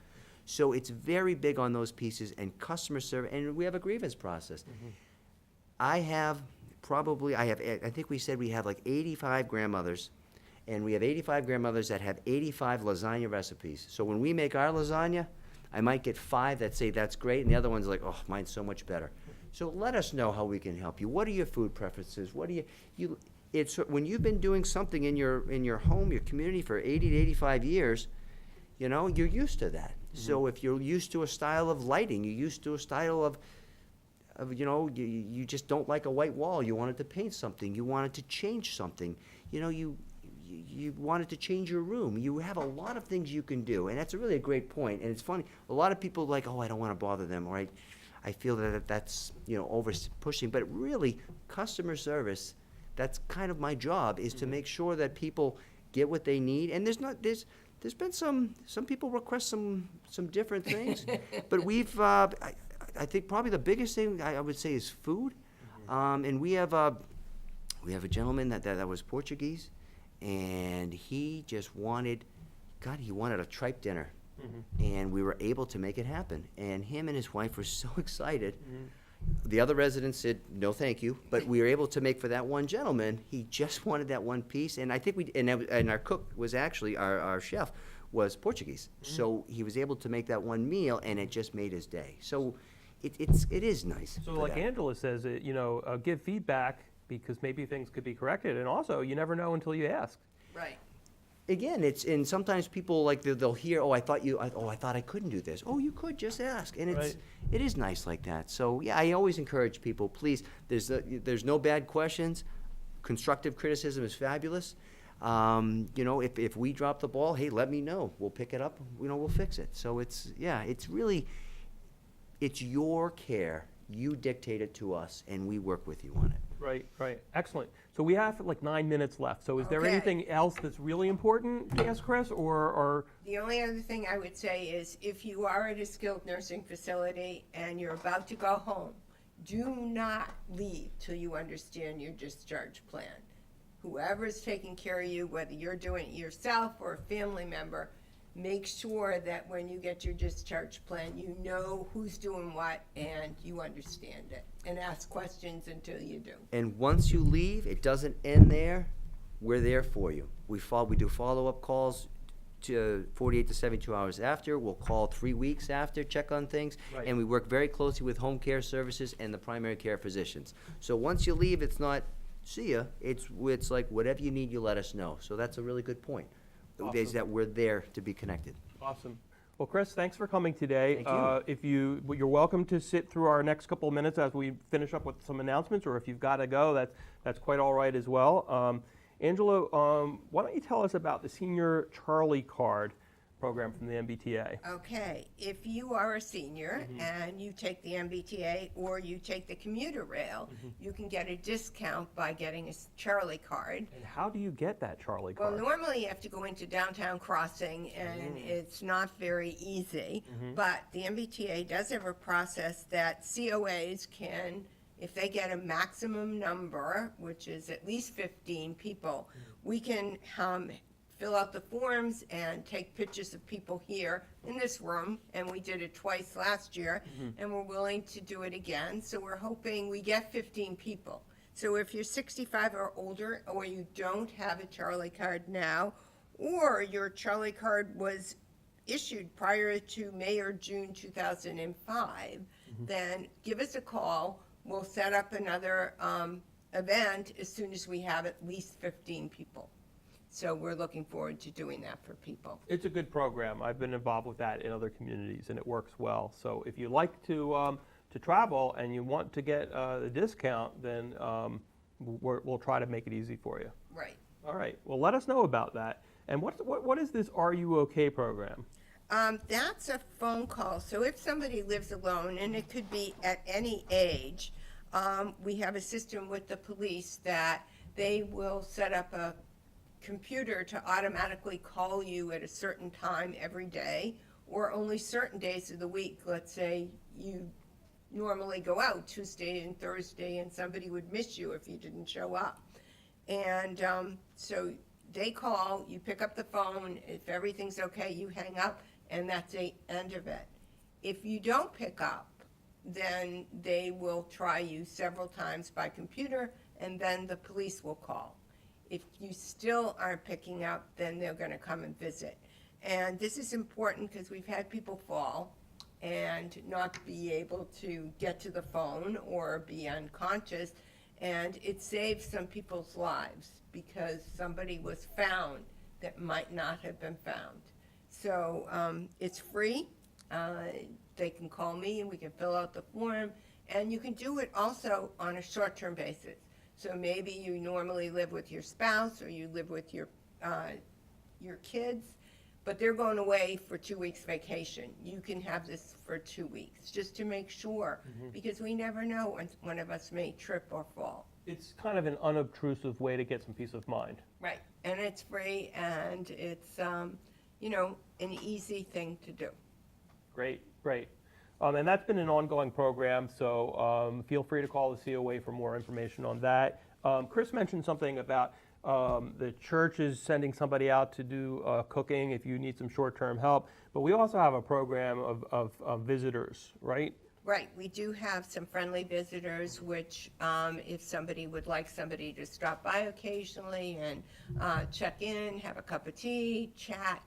[SPEAKER 4] So it's very big on those pieces, and customer service, and we have a grievance process. I think we said we have like 85 grandmothers, and we have 85 grandmothers that have 85 lasagna recipes. So when we make our lasagna, I might get 5 that say that's great, and the other one's like, oh, mine's so much better. So let us know how we can help you. What are your food preferences? What do you, it's, when you've been doing something in your home, your community for 80 to 85 years, you know, you're used to that. So if you're used to a style of lighting, you're used to a style of you know, you just don't like a white wall, you wanted to paint something, you wanted to change something, you know, you wanted to change your room. You have a lot of things you can do, and that's really a great point. And it's funny, a lot of people like, oh, I don't want to bother them, or I feel that that's, you know, over pushing. But really, customer service, that's kind of my job, is to make sure that people get what they need. And there's been some people request some different things, but we've I think probably the biggest thing I would say is food. And we have a gentleman that was Portuguese, and he just wanted a tripe dinner. And we were able to make it happen. And him and his wife were so excited. The other residents said, no, thank you. But we were able to make for that one gentleman. He just wanted that one piece. And I think and our cook was actually, our chef was Portuguese. So he was able to make that one meal, and it just made his day. So it is nice.
[SPEAKER 1] So
[SPEAKER 4] for
[SPEAKER 1] like
[SPEAKER 4] that.
[SPEAKER 1] Angela says, you know, give feedback because maybe things could be corrected. And also, you never know until you ask.
[SPEAKER 2] Right.
[SPEAKER 4] Again, and sometimes people like they'll hear, I thought I couldn't do this. Oh, you could, just ask. And
[SPEAKER 1] Right.
[SPEAKER 4] it is nice like that. So yeah, I always encourage people, please. There's no bad questions. Constructive criticism is fabulous. You know, if we drop the ball, hey, let me know. We'll pick it up. You know, we'll fix it. So it's really, it's your care. You dictate it to us, and we work with you on it.
[SPEAKER 1] Right. Excellent. So we have like 9 minutes left. So is there
[SPEAKER 2] Okay.
[SPEAKER 1] anything else that's really important to ask Chris, or
[SPEAKER 2] The only other thing I would say is if you are at a skilled nursing facility and you're about to go home, do not leave till you understand your discharge plan. Whoever's taking care of you, whether you're doing it yourself or a family member, make sure that when you get your discharge plan, you know who's doing what and you understand it. And ask questions until you do.
[SPEAKER 4] And once you leave, it doesn't end there. We're there for you. We do follow-up calls to 48 to 72 hours after. We'll call 3 weeks after, check on things.
[SPEAKER 1] Right.
[SPEAKER 4] And we work very closely with home care services and the primary care physicians. So once you leave, it's not, see ya. It's like whatever you need, you let us know. So that's a really good point.
[SPEAKER 1] Awesome.
[SPEAKER 4] Is that we're there to be connected.
[SPEAKER 1] Awesome. Well, Chris, thanks for coming today.
[SPEAKER 4] Thank you.
[SPEAKER 1] You're welcome to sit through our next couple of minutes as we finish up with some announcements, or if you've got to go, that's quite all right as well. Angela, why don't you tell us about the Senior Charlie Card program from the MBTA?
[SPEAKER 2] Okay, if you are a senior and you take the MBTA or you take the commuter rail, you can get a discount by getting a Charlie card.
[SPEAKER 1] And how do you get that Charlie
[SPEAKER 2] Well,
[SPEAKER 1] Card?
[SPEAKER 2] normally you have to go into downtown crossing and it's not very easy, but the MBTA does have a process that COAs can, if they get a maximum number, which is at least 15 people, we can fill out the forms and take pictures of people here in this room, and we did it twice last year, and we're willing to do it again. So we're hoping we get 15 people. So if you're 65 or older, or you don't have a Charlie card now, or your Charlie card was issued prior to May or June 2005, then give us a call. We'll set up another event as soon as we have at least 15 people. So we're looking forward to doing that for people.
[SPEAKER 1] It's a good program. I've been involved with that in other communities, and it works well. So if you like to travel and you want to get a discount, then we'll try to make it easy for you.
[SPEAKER 2] Right.
[SPEAKER 1] All right. Well, let us know about that. And what is this Are You OK program?
[SPEAKER 2] That's a phone call. So if somebody lives alone, and it could be at any age, we have a system with the police that they will set up a computer to automatically call you at a certain time every day, or only certain days of the week. Let's say you normally go out Tuesday and Thursday and somebody would miss you if you didn't show up. And so they call, you pick up the phone, if everything's okay, you hang up, and that's the end of it. If you don't pick up, then they will try you several times by computer, and then the police will call. If you still aren't picking up, then they're going to come and visit. And this is important because we've had people fall, and not be able to get to the phone or be unconscious. And it saves some people's lives because somebody was found that might not have been found. So it's free. They can call me and we can fill out the form. And you can do it also on a short-term basis. So maybe you normally live with your spouse or you live with your kids, but they're going away for 2 weeks vacation. You can have this for 2 weeks, just to make sure, because we never know when one of us may trip or fall.
[SPEAKER 1] It's kind of an unobtrusive way to get some peace of mind.
[SPEAKER 2] Right, and it's free, and it's, you know, an easy thing to do.
[SPEAKER 1] Great, great. And that's been an ongoing program, so feel free to call the COA for more information on that. Chris mentioned something about the church is sending somebody out to do cooking if you need some short-term help, but we also have a program of visitors, right?
[SPEAKER 2] Right, we do have some friendly visitors, which if somebody would like somebody to stop by occasionally and check in, have a cup of tea, chat,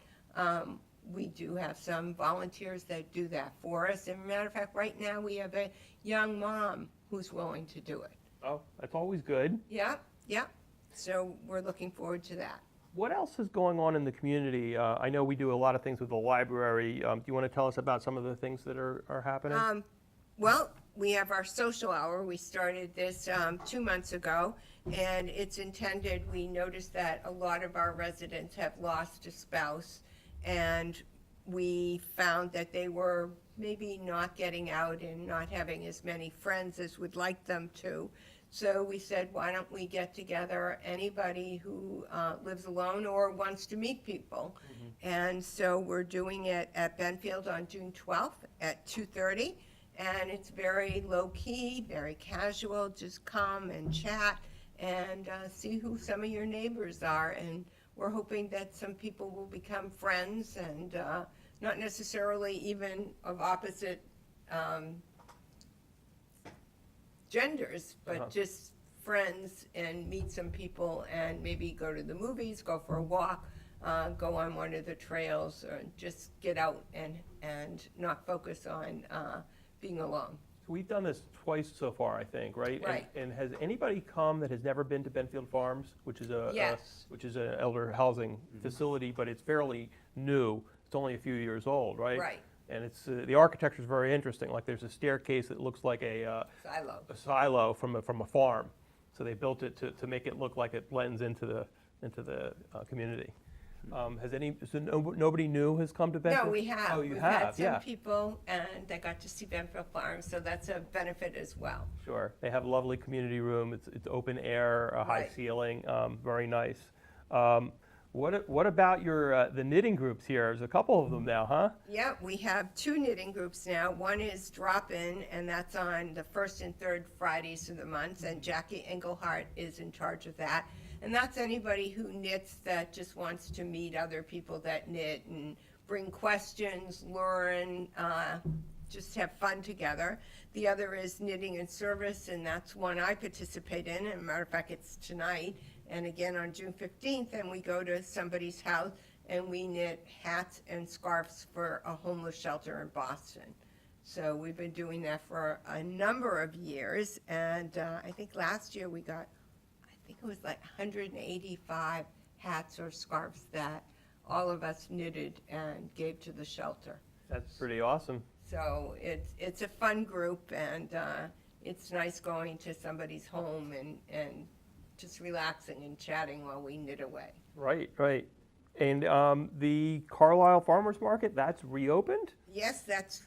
[SPEAKER 2] we do have some volunteers that do that for us. As a matter of fact, right now we have a young mom who's willing to do it.
[SPEAKER 1] Oh, that's always good.
[SPEAKER 2] Yep, yep. So we're looking forward to that.
[SPEAKER 1] What else is going on in the community? I know we do a lot of things with the library. Do you want to tell us about some of the things that are happening?
[SPEAKER 2] Well, we have our social hour. We started this 2 months ago, and it's intended, we noticed that a lot of our residents have lost a spouse, and we found that they were maybe not getting out and not having as many friends as we'd like them to. So we said, why don't we get together anybody who lives alone or wants to meet people? And so we're doing it at Benfield on June 12th at 2:30. And it's very low-key, very casual. Just come and chat and see who some of your neighbors are. And we're hoping that some people will become friends and not necessarily even of opposite genders, but just friends, and meet some people and maybe go to the movies, go for a walk, go on one of the trails, or just get out and not focus on being alone.
[SPEAKER 1] So we've done this twice so far, I think, right?
[SPEAKER 2] Right.
[SPEAKER 1] And has anybody come that has never been to Benfield Farms, which is
[SPEAKER 2] Yes.
[SPEAKER 1] which is an elder housing facility, but it's fairly new. It's only a few years old, right?
[SPEAKER 2] Right.
[SPEAKER 1] And it's the architecture is very interesting. Like there's a staircase that looks like a
[SPEAKER 2] Silo.
[SPEAKER 1] from a farm. So they built it to make it look like it blends into the community. Nobody new has come to Benfield?
[SPEAKER 2] No, we have.
[SPEAKER 1] Oh, you
[SPEAKER 2] We've
[SPEAKER 1] have,
[SPEAKER 2] had some
[SPEAKER 1] yeah.
[SPEAKER 2] people, and they got to see Benfield Farms, so that's a benefit as well.
[SPEAKER 1] Sure. They have a lovely community room. It's open air, a high
[SPEAKER 2] Right.
[SPEAKER 1] ceiling, very nice. What about your the knitting groups here? There's a couple of them now, huh?
[SPEAKER 2] Yeah, we have 2 knitting groups now. One is Drop-In, and that's on the 1st and 3rd Fridays of the month, and Jackie Engelhardt is in charge of that. And that's anybody who knits that just wants to meet other people that knit and bring questions, learn, just have fun together. The other is Knitting and Service, and that's one I participate in. As a matter of fact, it's tonight, and again on June 15th, and we go to somebody's house and we knit hats and scarves for a homeless shelter in Boston. So we've been doing that for a number of years, and I think last year we got, I think it was like 185 hats or scarves that all of us knitted and gave to the shelter.
[SPEAKER 1] That's pretty awesome.
[SPEAKER 2] So it's a fun group, and it's nice going to somebody's home and just relaxing and chatting while we knit away.
[SPEAKER 1] Right, right. And the Carlisle Farmers Market, that's reopened?
[SPEAKER 2] Yes, that's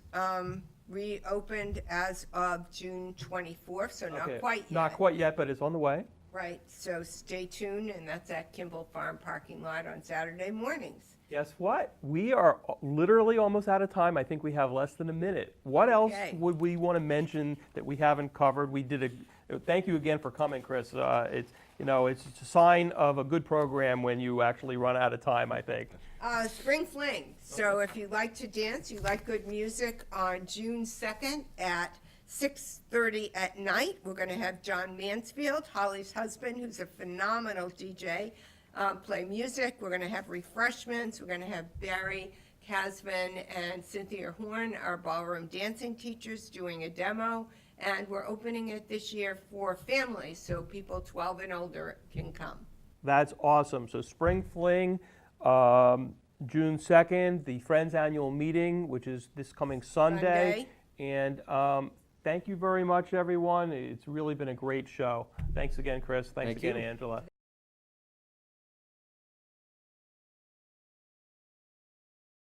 [SPEAKER 2] reopened as of June 24th, so not
[SPEAKER 1] Okay.
[SPEAKER 2] quite yet.
[SPEAKER 1] Not quite yet, but it's on the way.
[SPEAKER 2] Right, so stay tuned, and that's at Kimball Farm parking lot on Saturday mornings.
[SPEAKER 1] Guess what? We are literally almost out of time. I think we have less than a minute. What else
[SPEAKER 2] Okay.
[SPEAKER 1] would we want to mention that we haven't covered? We did thank you again for coming, Chris. It's a sign of a good program when you actually run out of time, I think.
[SPEAKER 2] Spring Fling. So if you like to dance, you like good music, on June 2nd at 6:30 at night, we're going to have John Mansfield, Holly's husband, who's a phenomenal DJ, play music. We're going to have refreshments. We're going to have Barry Casvin and Cynthia Horn are ballroom dancing teachers doing a demo, and we're opening it this year for families, so people 12 and older can come.
[SPEAKER 1] That's awesome. So Spring Fling, June 2nd, the Friends Annual Meeting, which is this coming Sunday. And thank you very much, everyone. It's really been a great show. Thanks again, Chris. Thanks
[SPEAKER 4] Thank
[SPEAKER 1] again,
[SPEAKER 4] you.
[SPEAKER 1] Angela.